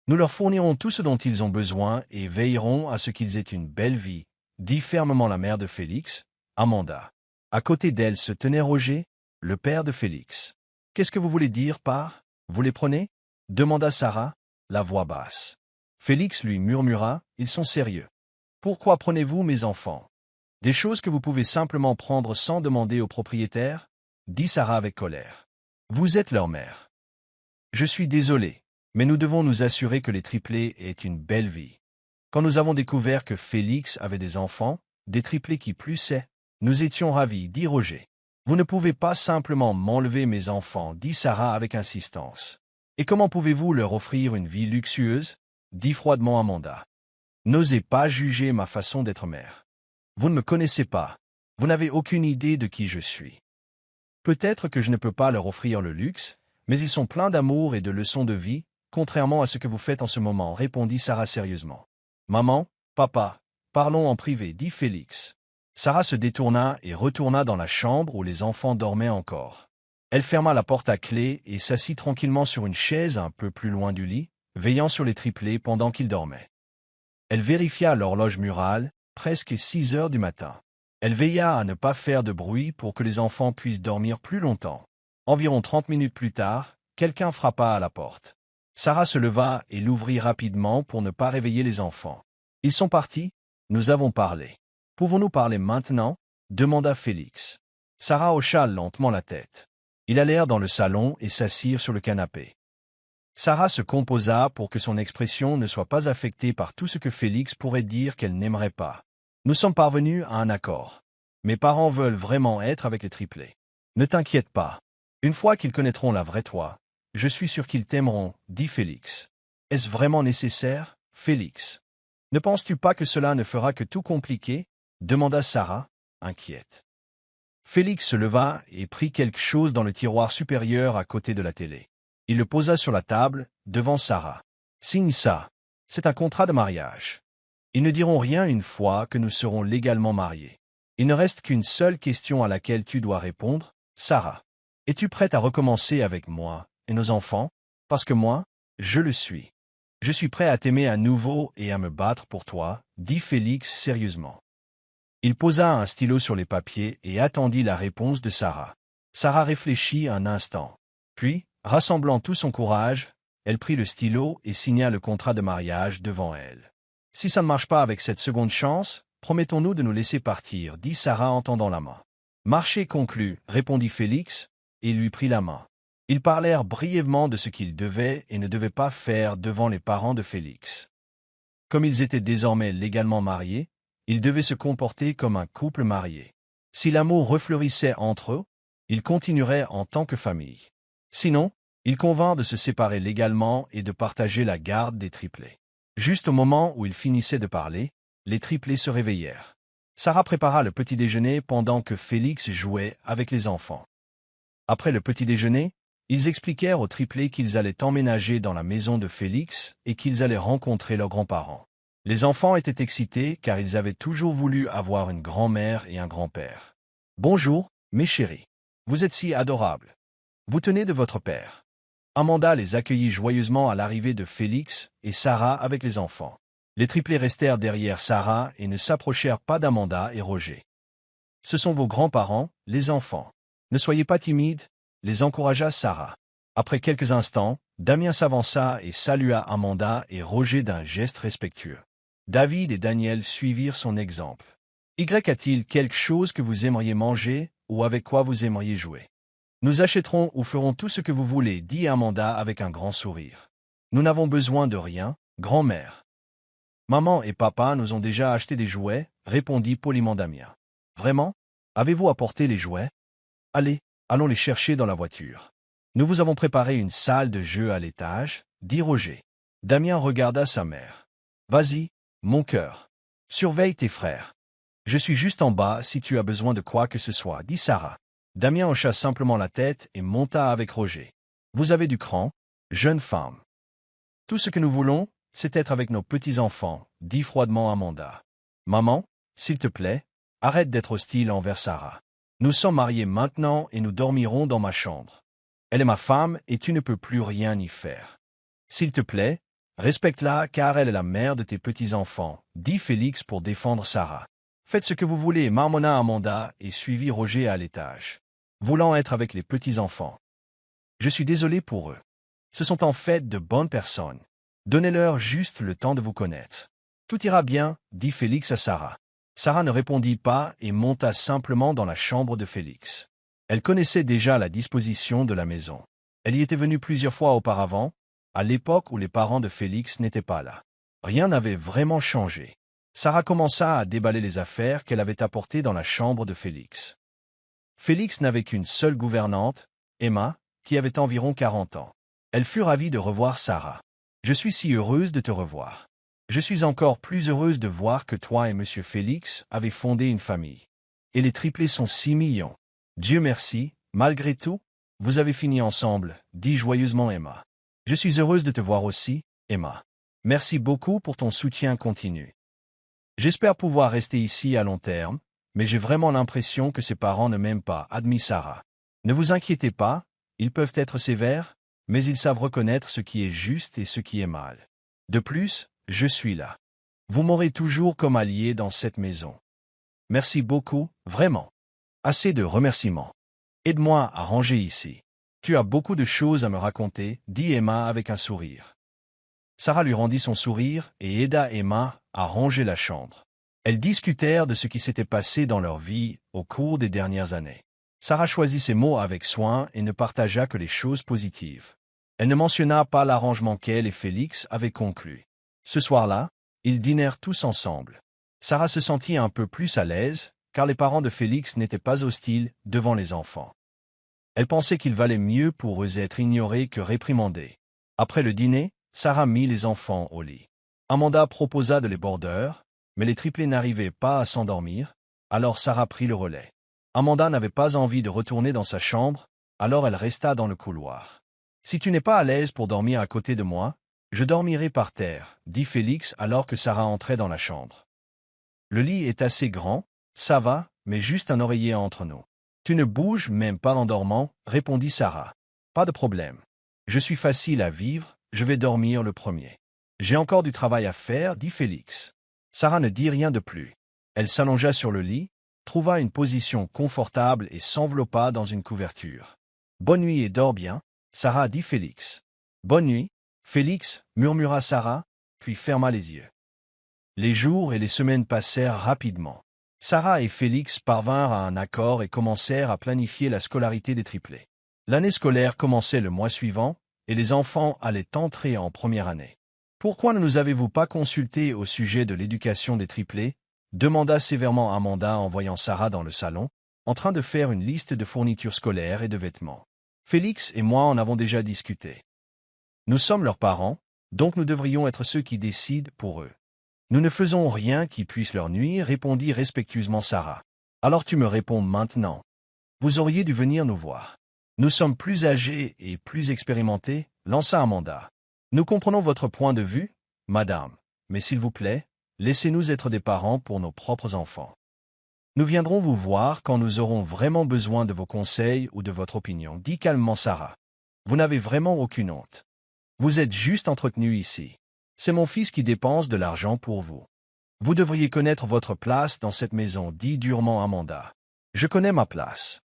Nous leur fournirons tout ce dont ils ont besoin et veillerons à ce qu'ils aient une belle vie, » dit fermement la mère de Félix, Amanda. À côté d'elle se tenait Roger, le père de Félix. « Qu'est-ce que vous voulez dire par « vous les prenez » demanda Sarah, la voix basse. Félix lui murmura « Ils sont sérieux. Pourquoi prenez-vous mes enfants ?» « Des choses que vous pouvez simplement prendre sans demander au propriétaire ?» dit Sarah avec colère. « Vous êtes leur mère. »« Je suis désolé, mais nous devons nous assurer que les triplés aient une belle vie. » Quand nous avons découvert que Félix avait des enfants, des triplés qui plus est, nous étions ravis, dit Roger. « Vous ne pouvez pas simplement m'enlever mes enfants, dit Sarah avec insistance. Et comment pouvez-vous leur offrir une vie luxueuse, dit froidement Amanda. N'osez pas juger ma façon d'être mère. Vous ne me connaissez pas. Vous n'avez aucune idée de qui je suis. Peut-être que je ne peux pas leur offrir le luxe, mais ils sont pleins d'amour et de leçons de vie, contrairement à ce que vous faites en ce moment, répondit Sarah sérieusement. Maman, papa, parlons en privé, dit Félix. Sarah se détourna et retourna dans la chambre où les enfants dormaient encore. Elle ferma la porte à clé et s'assit tranquillement sur une chaise un peu plus loin du lit, veillant sur les triplés pendant qu'ils dormaient. Elle vérifia l'horloge murale, presque 6 heures du matin. Elle veilla à ne pas faire de bruit pour que les enfants puissent dormir plus longtemps. Environ 30 minutes plus tard, quelqu'un frappa à la porte. Sarah se leva et l'ouvrit rapidement pour ne pas réveiller les enfants. « Ils sont partis, nous avons parlé. Pouvons-nous parler maintenant ?» demanda Félix. Sarah hocha lentement la tête. Ils allèrent dans le salon et s'assirent sur le canapé. Sarah se composa pour que son expression ne soit pas affectée par tout ce que Félix pourrait dire qu'elle n'aimerait pas. « Nous sommes parvenus à un accord. Mes parents veulent vraiment être avec les triplés. Ne t'inquiète pas. Une fois qu'ils connaîtront la vraie toi, je suis sûr qu'ils t'aimeront, dit Félix. Est-ce vraiment nécessaire, Félix? Ne penses-tu pas que cela ne fera que tout compliquer? Demanda Sarah, inquiète. Félix se leva et prit quelque chose dans le tiroir supérieur à côté de la télé. Il le posa sur la table, devant Sarah. Signe ça. C'est un contrat de mariage. Ils ne diront rien une fois que nous serons légalement mariés. Il ne reste qu'une seule question à laquelle tu dois répondre, Sarah. Es-tu prête à recommencer avec moi et nos enfants? Parce que moi, je le suis. Je suis prêt à t'aimer à nouveau et à me battre pour toi, dit Félix sérieusement. Il posa un stylo sur les papiers et attendit la réponse de Sarah. Sarah réfléchit un instant. Puis, rassemblant tout son courage, elle prit le stylo et signa le contrat de mariage devant elle. « Si ça ne marche pas avec cette seconde chance, promettons-nous de nous laisser partir, dit Sarah en tendant la main. Marché conclu, répondit Félix, et lui prit la main. Ils parlèrent brièvement de ce qu'ils devaient et ne devaient pas faire devant les parents de Félix. Comme ils étaient désormais légalement mariés, ils devaient se comporter comme un couple marié. Si l'amour refleurissait entre eux, ils continueraient en tant que famille. Sinon, ils convinrent de se séparer légalement et de partager la garde des triplés. Juste au moment où ils finissaient de parler, les triplés se réveillèrent. Sarah prépara le petit déjeuner pendant que Félix jouait avec les enfants. Après le petit déjeuner, ils expliquèrent aux triplés qu'ils allaient emménager dans la maison de Félix et qu'ils allaient rencontrer leurs grands-parents. Les enfants étaient excités car ils avaient toujours voulu avoir une grand-mère et un grand-père. « Bonjour, mes chéris. Vous êtes si adorables. Vous tenez de votre père. » Amanda les accueillit joyeusement à l'arrivée de Félix et Sarah avec les enfants. Les triplés restèrent derrière Sarah et ne s'approchèrent pas d'Amanda et Roger. « Ce sont vos grands-parents, les enfants. Ne soyez pas timides, » les encouragea Sarah. Après quelques instants, Damien s'avança et salua Amanda et Roger d'un geste respectueux. David et Daniel suivirent son exemple. « Y a-t-il quelque chose que vous aimeriez manger ou avec quoi vous aimeriez jouer? Nous achèterons ou ferons tout ce que vous voulez, dit Amanda avec un grand sourire. Nous n'avons besoin de rien, grand-mère. Maman et papa nous ont déjà acheté des jouets, répondit poliment Damien. Vraiment? Avez-vous apporté les jouets? Allez, allons les chercher dans la voiture. Nous vous avons préparé une salle de jeu à l'étage, dit Roger. Damien regarda sa mère. Vas-y, mon cœur. Surveille tes frères. Je suis juste en bas si tu as besoin de quoi que ce soit, dit Sarah. Damien hocha simplement la tête et monta avec Roger. Vous avez du cran, jeune femme. Tout ce que nous voulons, c'est être avec nos petits-enfants, dit froidement Amanda. Maman, s'il te plaît, arrête d'être hostile envers Sarah. Nous sommes mariés maintenant et nous dormirons dans ma chambre. Elle est ma femme et tu ne peux plus rien y faire. S'il te plaît, respecte-la car elle est la mère de tes petits-enfants, dit Félix pour défendre Sarah. Faites ce que vous voulez, marmonna Amanda et suivit Roger à l'étage, voulant être avec les petits-enfants. Je suis désolé pour eux. Ce sont en fait de bonnes personnes. Donnez-leur juste le temps de vous connaître. Tout ira bien, dit Félix à Sarah. Sarah ne répondit pas et monta simplement dans la chambre de Félix. Elle connaissait déjà la disposition de la maison. Elle y était venue plusieurs fois auparavant, à l'époque où les parents de Félix n'étaient pas là. Rien n'avait vraiment changé. Sarah commença à déballer les affaires qu'elle avait apportées dans la chambre de Félix. Félix n'avait qu'une seule gouvernante, Emma, qui avait environ 40 ans. Elle fut ravie de revoir Sarah. « Je suis si heureuse de te revoir. Je suis encore plus heureuse de voir que toi et Monsieur Félix avez fondé une famille. Et les triplés sont 6 millions. Dieu merci, malgré tout, vous avez fini ensemble, dit joyeusement Emma. Je suis heureuse de te voir aussi, Emma. Merci beaucoup pour ton soutien continu. J'espère pouvoir rester ici à long terme, mais j'ai vraiment l'impression que ses parents ne m'aiment pas, admit Sarah. Ne vous inquiétez pas, ils peuvent être sévères, mais ils savent reconnaître ce qui est juste et ce qui est mal. De plus, je suis là. Vous m'aurez toujours comme allié dans cette maison. Merci beaucoup, vraiment. Assez de remerciements. Aide-moi à ranger ici. Tu as beaucoup de choses à me raconter, dit Emma avec un sourire. Sarah lui rendit son sourire et aida Emma à ranger la chambre. Elles discutèrent de ce qui s'était passé dans leur vie au cours des dernières années. Sarah choisit ses mots avec soin et ne partagea que les choses positives. Elle ne mentionna pas l'arrangement qu'elle et Félix avaient conclu. Ce soir-là, ils dînèrent tous ensemble. Sarah se sentit un peu plus à l'aise, car les parents de Félix n'étaient pas hostiles devant les enfants. Elle pensait qu'il valait mieux pour eux être ignorés que réprimandés. Après le dîner, Sarah mit les enfants au lit. Amanda proposa de les border, mais les triplés n'arrivaient pas à s'endormir, alors Sarah prit le relais. Amanda n'avait pas envie de retourner dans sa chambre, alors elle resta dans le couloir. « Si tu n'es pas à l'aise pour dormir à côté de moi, je dormirai par terre, dit Félix alors que Sarah entrait dans la chambre. Le lit est assez grand, ça va, mais juste un oreiller entre nous. Tu ne bouges même pas en dormant, répondit Sarah. Pas de problème. Je suis facile à vivre, je vais dormir le premier. J'ai encore du travail à faire, dit Félix. Sarah ne dit rien de plus. Elle s'allongea sur le lit, trouva une position confortable et s'enveloppa dans une couverture. Bonne nuit et dors bien, Sarah, dit Félix. Bonne nuit, Félix, murmura Sarah, puis ferma les yeux. Les jours et les semaines passèrent rapidement. Sarah et Félix parvinrent à un accord et commencèrent à planifier la scolarité des triplés. L'année scolaire commençait le mois suivant, et les enfants allaient entrer en première année. « Pourquoi ne nous avez-vous pas consulté au sujet de l'éducation des triplés ?» demanda sévèrement Amanda en voyant Sarah dans le salon, en train de faire une liste de fournitures scolaires et de vêtements. Félix et moi en avons déjà discuté. Nous sommes leurs parents, donc nous devrions être ceux qui décident pour eux. Nous ne faisons rien qui puisse leur nuire, répondit respectueusement Sarah. Alors tu me réponds maintenant. Vous auriez dû venir nous voir. Nous sommes plus âgés et plus expérimentés, lança Amanda. Nous comprenons votre point de vue, madame, mais s'il vous plaît, laissez-nous être des parents pour nos propres enfants. Nous viendrons vous voir quand nous aurons vraiment besoin de vos conseils ou de votre opinion, dit calmement Sarah. Vous n'avez vraiment aucune honte. Vous êtes juste entretenu ici. C'est mon fils qui dépense de l'argent pour vous. Vous devriez connaître votre place dans cette maison, dit durement Amanda. Je connais ma place.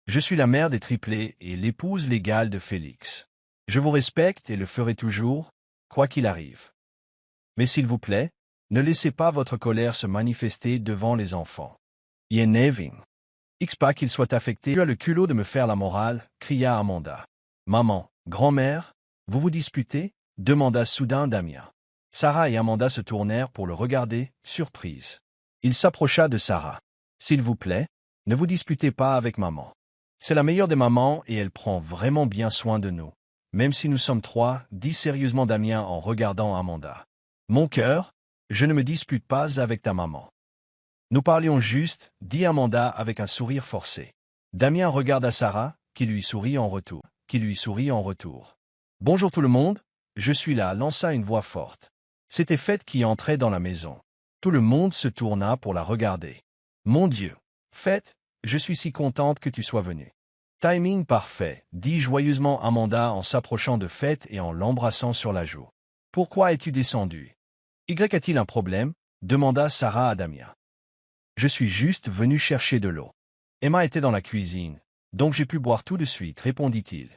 Je suis la mère des triplés et l'épouse légale de Félix. Je vous respecte et le ferai toujours, quoi qu'il arrive. Mais s'il vous plaît, ne laissez pas votre colère se manifester devant les enfants. Yeneving. X pas qu'il soit affecté, tu as le culot de me faire la morale, cria Amanda. Maman, grand-mère, vous vous disputez? Demanda soudain Damien. Sarah et Amanda se tournèrent pour le regarder, surprise. Il s'approcha de Sarah. S'il vous plaît, ne vous disputez pas avec maman. C'est la meilleure des mamans et elle prend vraiment bien soin de nous. Même si nous sommes 3, dit sérieusement Damien en regardant Amanda. Mon cœur, je ne me dispute pas avec ta maman. Nous parlions juste, dit Amanda avec un sourire forcé. Damien regarda Sarah, qui lui sourit en retour. Bonjour tout le monde, je suis là, lança une voix forte. C'était Fête qui entrait dans la maison. Tout le monde se tourna pour la regarder. Mon Dieu, Fête, je suis si contente que tu sois venue. Timing parfait, dit joyeusement Amanda en s'approchant de Fête et en l'embrassant sur la joue. Pourquoi es-tu descendu? Y a-t-il un problème? Demanda Sarah à Damien. Je suis juste venu chercher de l'eau. Emma était dans la cuisine, donc j'ai pu boire tout de suite, répondit-il.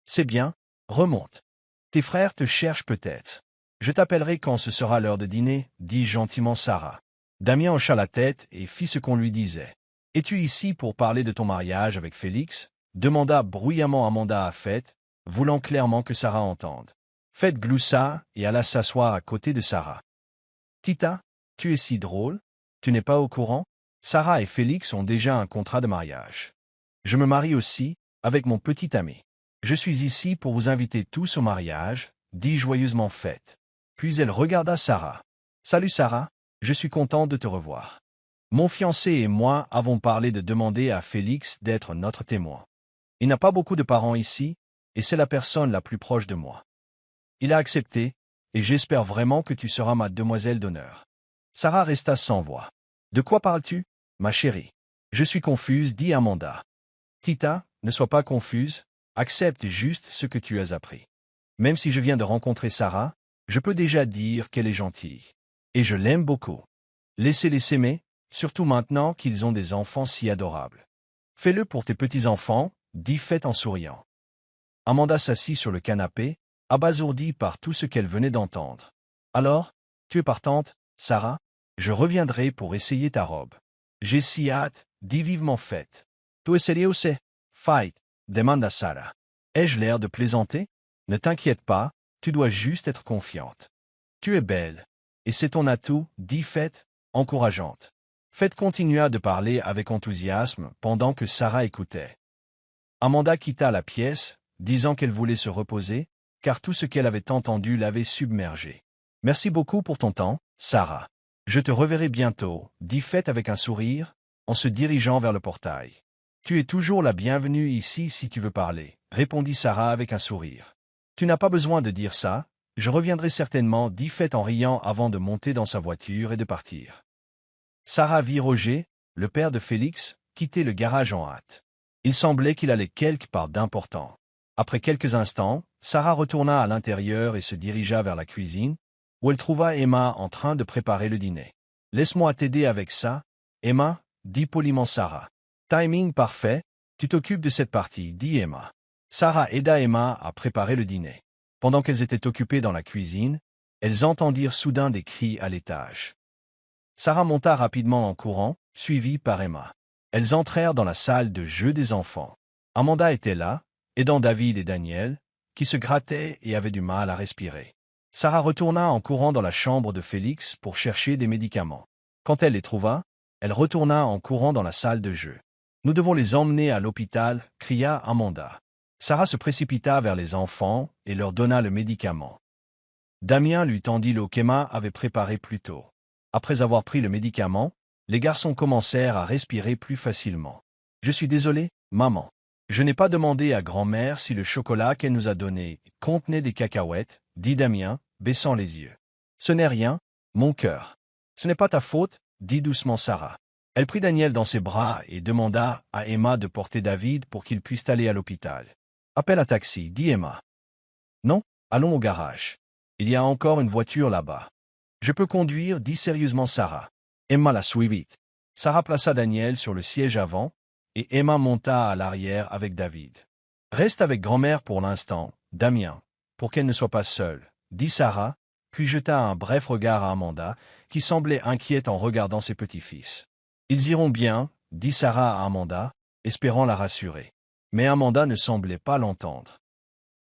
C'est bien, remonte. Tes frères te cherchent peut-être. Je t'appellerai quand ce sera l'heure de dîner, dit gentiment Sarah. Damien hocha la tête et fit ce qu'on lui disait. Es-tu ici pour parler de ton mariage avec Félix? Demanda bruyamment Amanda à Fête, voulant clairement que Sarah entende. Fête gloussa et alla s'asseoir à côté de Sarah. Tita, tu es si drôle. Tu n'es pas au courant? Sarah et Félix ont déjà un contrat de mariage. Je me marie aussi, avec mon petit ami. Je suis ici pour vous inviter tous au mariage, dit joyeusement Fête. Puis elle regarda Sarah. Salut Sarah, je suis contente de te revoir. Mon fiancé et moi avons parlé de demander à Félix d'être notre témoin. Il n'a pas beaucoup de parents ici, et c'est la personne la plus proche de moi. Il a accepté, et j'espère vraiment que tu seras ma demoiselle d'honneur. Sarah resta sans voix. De quoi parles-tu, ma chérie? Je suis confuse, dit Amanda. Tita, ne sois pas confuse, accepte juste ce que tu as appris. Même si je viens de rencontrer Sarah, je peux déjà dire qu'elle est gentille. Et je l'aime beaucoup. Laissez-les s'aimer, surtout maintenant qu'ils ont des enfants si adorables. Fais-le pour tes petits-enfants, dit Fête en souriant. Amanda s'assit sur le canapé, abasourdie par tout ce qu'elle venait d'entendre. Alors, tu es partante, Sarah? Je reviendrai pour essayer ta robe. J'ai si hâte, dit vivement Fête. Tu es sérieux, c'est? Fight, demanda Sarah. Ai-je l'air de plaisanter? Ne t'inquiète pas, tu dois juste être confiante. Tu es belle. Et c'est ton atout, dit Fête, encourageante. Fête continua de parler avec enthousiasme pendant que Sarah écoutait. Amanda quitta la pièce, disant qu'elle voulait se reposer, car tout ce qu'elle avait entendu l'avait submergée. Merci beaucoup pour ton temps, Sarah. Je te reverrai bientôt, dit Fête avec un sourire, en se dirigeant vers le portail. Tu es toujours la bienvenue ici si tu veux parler, répondit Sarah avec un sourire. Tu n'as pas besoin de dire ça, je reviendrai certainement, dit Fête en riant avant de monter dans sa voiture et de partir. Sarah vit Roger, le père de Félix, quitter le garage en hâte. Il semblait qu'il allait quelque part d'important. Après quelques instants, Sarah retourna à l'intérieur et se dirigea vers la cuisine, où elle trouva Emma en train de préparer le dîner. « Laisse-moi t'aider avec ça, Emma, dit poliment Sarah. Timing parfait, tu t'occupes de cette partie, dit Emma. Sarah aida Emma à préparer le dîner. Pendant qu'elles étaient occupées dans la cuisine, elles entendirent soudain des cris à l'étage. Sarah monta rapidement en courant, suivie par Emma. Elles entrèrent dans la salle de jeu des enfants. Amanda était là, aidant David et Daniel, qui se grattaient et avaient du mal à respirer. Sarah retourna en courant dans la chambre de Félix pour chercher des médicaments. Quand elle les trouva, elle retourna en courant dans la salle de jeu. « Nous devons les emmener à l'hôpital » cria Amanda. Sarah se précipita vers les enfants et leur donna le médicament. Damien lui tendit l'eau qu'Emma avait préparée plus tôt. Après avoir pris le médicament, les garçons commencèrent à respirer plus facilement. « Je suis désolé, maman. Je n'ai pas demandé à grand-mère si le chocolat qu'elle nous a donné contenait des cacahuètes, dit Damien, baissant les yeux. Ce n'est rien, mon cœur. Ce n'est pas ta faute, dit doucement Sarah. Elle prit Daniel dans ses bras et demanda à Emma de porter David pour qu'il puisse aller à l'hôpital. Appelle un taxi, dit Emma. Non, allons au garage. Il y a encore une voiture là-bas. Je peux conduire, dit sérieusement Sarah. Emma la suivit. Sarah plaça Daniel sur le siège avant, et Emma monta à l'arrière avec David. Reste avec grand-mère pour l'instant, Damien, pour qu'elle ne soit pas seule, dit Sarah, puis jeta un bref regard à Amanda, qui semblait inquiète en regardant ses petits-fils. Ils iront bien, dit Sarah à Amanda, espérant la rassurer. Mais Amanda ne semblait pas l'entendre.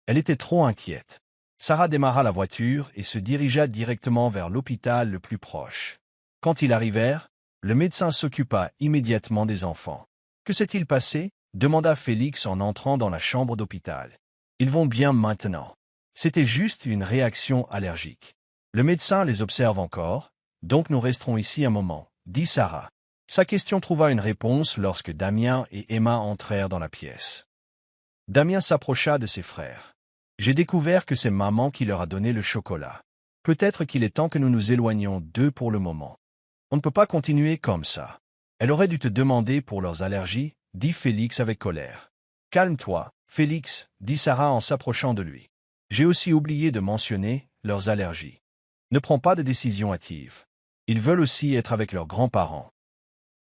Elle était trop inquiète. Sarah démarra la voiture et se dirigea directement vers l'hôpital le plus proche. Quand ils arrivèrent, le médecin s'occupa immédiatement des enfants. « Que s'est-il passé » demanda Félix en entrant dans la chambre d'hôpital. « Ils vont bien maintenant. C'était juste une réaction allergique. Le médecin les observe encore, donc nous resterons ici un moment, » dit Sarah. Sa question trouva une réponse lorsque Damien et Emma entrèrent dans la pièce. Damien s'approcha de ses frères. « J'ai découvert que c'est maman qui leur a donné le chocolat. Peut-être qu'il est temps que nous nous éloignions d'eux pour le moment. On ne peut pas continuer comme ça. Elle aurait dû te demander pour leurs allergies, dit Félix avec colère. Calme-toi, Félix, dit Sarah en s'approchant de lui. J'ai aussi oublié de mentionner leurs allergies. Ne prends pas de décision hâtive. Ils veulent aussi être avec leurs grands-parents.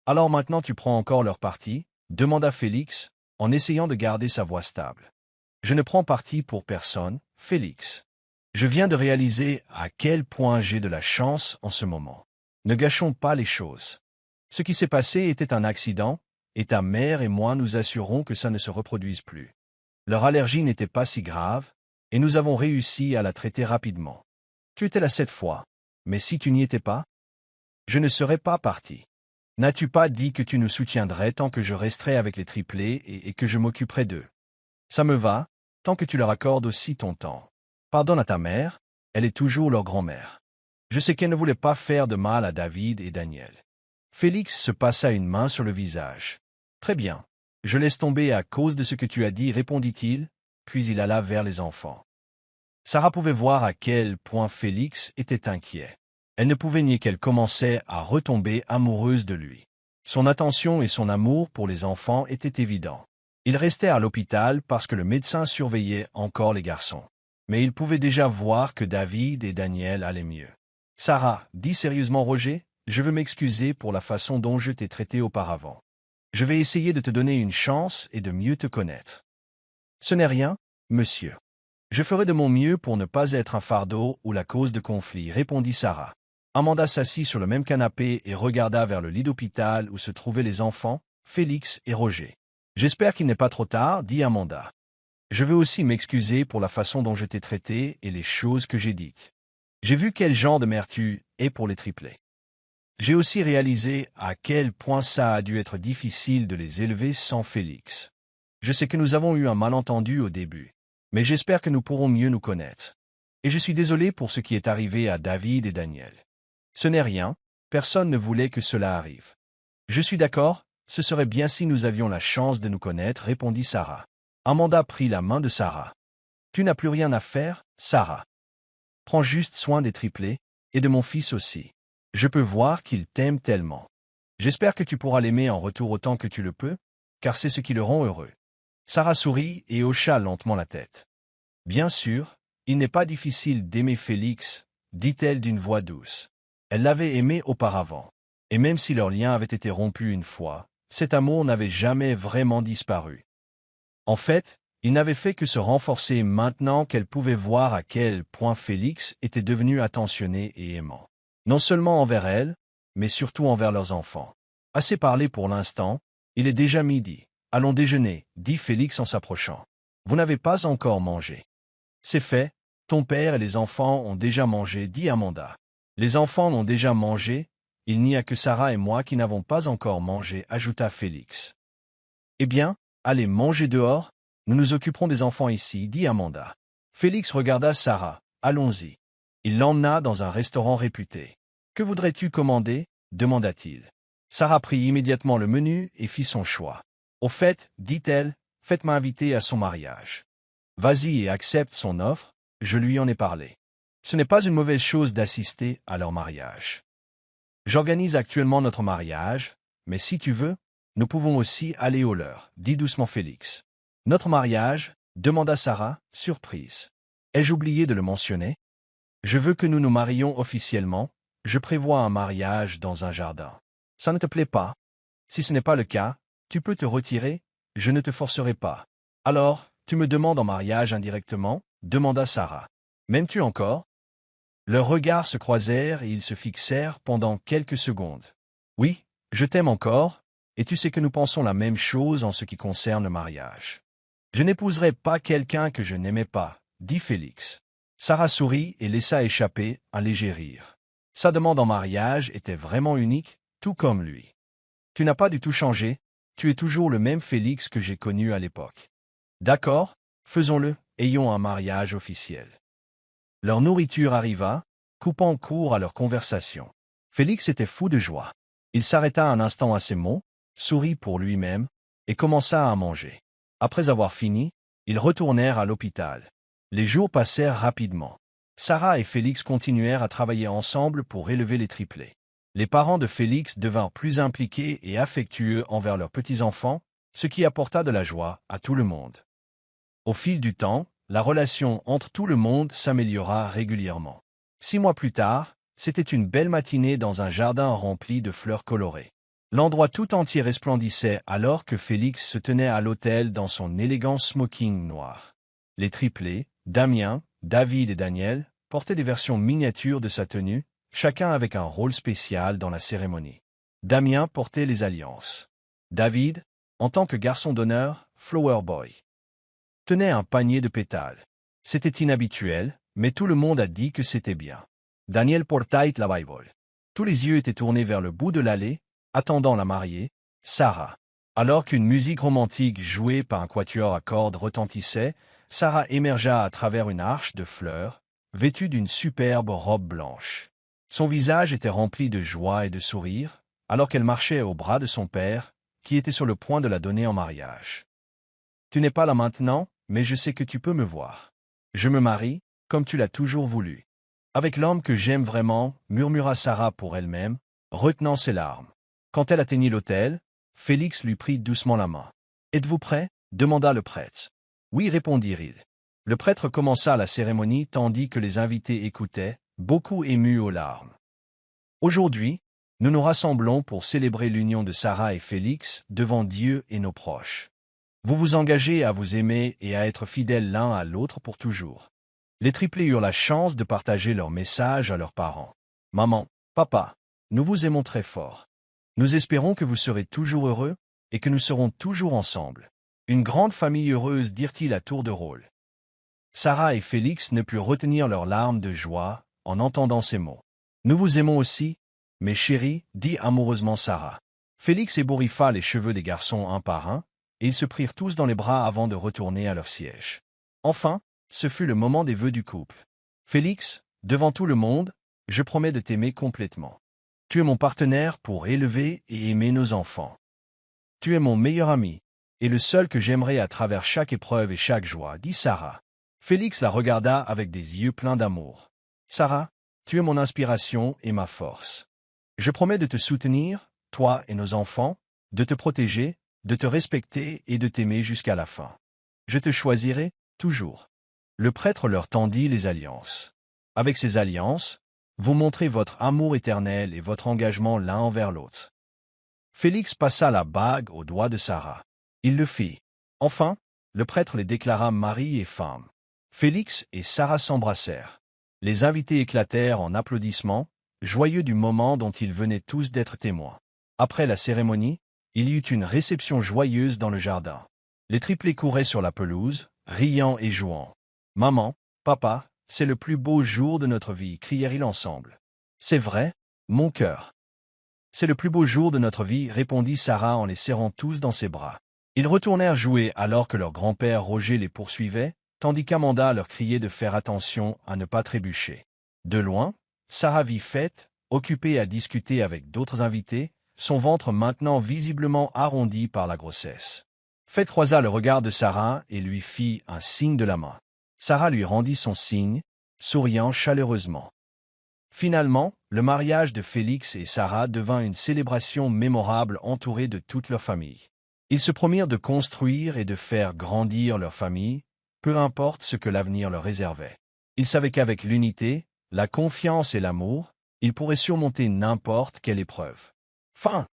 Alors maintenant tu prends encore leur parti, demanda Félix, en essayant de garder sa voix stable. Je ne prends parti pour personne, Félix. Je viens de réaliser à quel point j'ai de la chance en ce moment. Ne gâchons pas les choses. Ce qui s'est passé était un accident, et ta mère et moi nous assurons que ça ne se reproduise plus. Leur allergie n'était pas si grave, et nous avons réussi à la traiter rapidement. Tu étais là cette fois, mais si tu n'y étais pas, je ne serais pas parti. N'as-tu pas dit que tu nous soutiendrais tant que je resterais avec les triplés et que je m'occuperais d'eux? Ça me va, tant que tu leur accordes aussi ton temps. Pardonne à ta mère, elle est toujours leur grand-mère. Je sais qu'elle ne voulait pas faire de mal à David et Daniel. Félix se passa une main sur le visage. Très bien. Je laisse tomber à cause de ce que tu as dit, répondit-il, puis il alla vers les enfants. Sarah pouvait voir à quel point Félix était inquiet. Elle ne pouvait nier qu'elle commençait à retomber amoureuse de lui. Son attention et son amour pour les enfants étaient évidents. Il restait à l'hôpital parce que le médecin surveillait encore les garçons. Mais il pouvait déjà voir que David et Daniel allaient mieux. « Sarah, dit sérieusement Roger, je veux m'excuser pour la façon dont je t'ai traité auparavant. Je vais essayer de te donner une chance et de mieux te connaître. » « Ce n'est rien, monsieur. Je ferai de mon mieux pour ne pas être un fardeau ou la cause de conflit, répondit Sarah. Amanda s'assit sur le même canapé et regarda vers le lit d'hôpital où se trouvaient les enfants, Félix et Roger. « J'espère qu'il n'est pas trop tard, dit Amanda. Je veux aussi m'excuser pour la façon dont je t'ai traité et les choses que j'ai dites. J'ai vu quel genre de mère tu es pour les triplés. J'ai aussi réalisé à quel point ça a dû être difficile de les élever sans Félix. Je sais que nous avons eu un malentendu au début, mais j'espère que nous pourrons mieux nous connaître. Et je suis désolé pour ce qui est arrivé à David et Daniel. Ce n'est rien, personne ne voulait que cela arrive. Je suis d'accord, ce serait bien si nous avions la chance de nous connaître, répondit Sarah. Amanda prit la main de Sarah. Tu n'as plus rien à faire, Sarah. Prends juste soin des triplés, et de mon fils aussi. Je peux voir qu'il t'aime tellement. J'espère que tu pourras l'aimer en retour autant que tu le peux, car c'est ce qui le rend heureux. Sarah sourit et hocha lentement la tête. Bien sûr, il n'est pas difficile d'aimer Félix, dit-elle d'une voix douce. Elle l'avait aimé auparavant, et même si leur lien avait été rompu une fois, cet amour n'avait jamais vraiment disparu. En fait, il n'avait fait que se renforcer maintenant qu'elle pouvait voir à quel point Félix était devenu attentionné et aimant. Non seulement envers elle, mais surtout envers leurs enfants. Assez parlé pour l'instant, il est déjà midi. Allons déjeuner, dit Félix en s'approchant. Vous n'avez pas encore mangé. C'est fait, ton père et les enfants ont déjà mangé, dit Amanda. Les enfants ont déjà mangé, il n'y a que Sarah et moi qui n'avons pas encore mangé, ajouta Félix. Eh bien, allez manger dehors, nous nous occuperons des enfants ici, dit Amanda. Félix regarda Sarah. Allons-y. Il l'emmena dans un restaurant réputé. Que voudrais-tu commander? Demanda-t-il. Sarah prit immédiatement le menu et fit son choix. Au fait, dit-elle, faites-moi inviter à son mariage. Vas-y et accepte son offre, je lui en ai parlé. Ce n'est pas une mauvaise chose d'assister à leur mariage. J'organise actuellement notre mariage, mais si tu veux, nous pouvons aussi aller au leur, dit doucement Félix. Notre mariage? Demanda Sarah, surprise. Ai-je oublié de le mentionner? Je veux que nous nous marions officiellement, je prévois un mariage dans un jardin. Ça ne te plaît pas? Si ce n'est pas le cas, tu peux te retirer, je ne te forcerai pas. Alors, tu me demandes en mariage indirectement? Demanda Sarah. M'aimes-tu encore? Leurs regards se croisèrent et ils se fixèrent pendant quelques secondes. Oui, je t'aime encore, et tu sais que nous pensons la même chose en ce qui concerne le mariage. Je n'épouserai pas quelqu'un que je n'aimais pas, dit Félix. Sarah sourit et laissa échapper un léger rire. Sa demande en mariage était vraiment unique, tout comme lui. Tu n'as pas du tout changé, tu es toujours le même Félix que j'ai connu à l'époque. D'accord, faisons-le, ayons un mariage officiel. Leur nourriture arriva, coupant court à leur conversation. Félix était fou de joie. Il s'arrêta un instant à ces mots, sourit pour lui-même, et commença à manger. Après avoir fini, ils retournèrent à l'hôpital. Les jours passèrent rapidement. Sarah et Félix continuèrent à travailler ensemble pour élever les triplés. Les parents de Félix devinrent plus impliqués et affectueux envers leurs petits-enfants, ce qui apporta de la joie à tout le monde. Au fil du temps, la relation entre tout le monde s'améliora régulièrement. 6 mois plus tard, c'était une belle matinée dans un jardin rempli de fleurs colorées. L'endroit tout entier resplendissait alors que Félix se tenait à l'autel dans son élégant smoking noir. Les triplés, Damien, David et Daniel, portaient des versions miniatures de sa tenue, chacun avec un rôle spécial dans la cérémonie. Damien portait les alliances. David, en tant que garçon d'honneur, Flower Boy, tenait un panier de pétales. C'était inhabituel, mais tout le monde a dit que c'était bien. Daniel portait la Bible. Tous les yeux étaient tournés vers le bout de l'allée, attendant la mariée, Sarah. Alors qu'une musique romantique jouée par un quatuor à cordes retentissait, Sarah émergea à travers une arche de fleurs, vêtue d'une superbe robe blanche. Son visage était rempli de joie et de sourire, alors qu'elle marchait au bras de son père, qui était sur le point de la donner en mariage. « Tu n'es pas là maintenant, mais je sais que tu peux me voir. Je me marie, comme tu l'as toujours voulu. Avec l'homme que j'aime vraiment, murmura Sarah pour elle-même, retenant ses larmes. Quand elle atteignit l'autel, Félix lui prit doucement la main. « Êtes-vous prêt » demanda le prêtre. « Oui, répondit-il. » Le prêtre commença la cérémonie tandis que les invités écoutaient, beaucoup émus aux larmes. Aujourd'hui, nous nous rassemblons pour célébrer l'union de Sarah et Félix devant Dieu et nos proches. Vous vous engagez à vous aimer et à être fidèles l'un à l'autre pour toujours. Les triplés eurent la chance de partager leur message à leurs parents. « Maman, papa, nous vous aimons très fort. Nous espérons que vous serez toujours heureux et que nous serons toujours ensemble. Une grande famille heureuse, dirent-ils à tour de rôle. Sarah et Félix ne purent retenir leurs larmes de joie en entendant ces mots. « Nous vous aimons aussi, mes chéris, dit amoureusement Sarah. Félix ébouriffa les cheveux des garçons un par un, et ils se prirent tous dans les bras avant de retourner à leur siège. Enfin, ce fut le moment des vœux du couple. Félix, devant tout le monde, je promets de t'aimer complètement. Tu es mon partenaire pour élever et aimer nos enfants. Tu es mon meilleur ami, et le seul que j'aimerai à travers chaque épreuve et chaque joie, dit Sarah. Félix la regarda avec des yeux pleins d'amour. Sarah, tu es mon inspiration et ma force. Je promets de te soutenir, toi et nos enfants, de te protéger, de te respecter et de t'aimer jusqu'à la fin. Je te choisirai, toujours. Le prêtre leur tendit les alliances. Avec ces alliances, vous montrez votre amour éternel et votre engagement l'un envers l'autre. Félix passa la bague au doigt de Sarah. Il le fit. Enfin, le prêtre les déclara mari et femme. Félix et Sarah s'embrassèrent. Les invités éclatèrent en applaudissements, joyeux du moment dont ils venaient tous d'être témoins. Après la cérémonie, il y eut une réception joyeuse dans le jardin. Les triplés couraient sur la pelouse, riant et jouant. « Maman, papa, c'est le plus beau jour de notre vie » crièrent-ils ensemble. « C'est vrai, mon cœur. C'est le plus beau jour de notre vie » répondit Sarah en les serrant tous dans ses bras. Ils retournèrent jouer alors que leur grand-père Roger les poursuivait, tandis qu'Amanda leur criait de faire attention à ne pas trébucher. De loin, Sarah vit Fête, occupée à discuter avec d'autres invités, son ventre maintenant visiblement arrondi par la grossesse. Fête croisa le regard de Sarah et lui fit un signe de la main. Sarah lui rendit son signe, souriant chaleureusement. Finalement, le mariage de Félix et Sarah devint une célébration mémorable entourée de toute leur famille. Ils se promirent de construire et de faire grandir leur famille, peu importe ce que l'avenir leur réservait. Ils savaient qu'avec l'unité, la confiance et l'amour, ils pourraient surmonter n'importe quelle épreuve. Fin.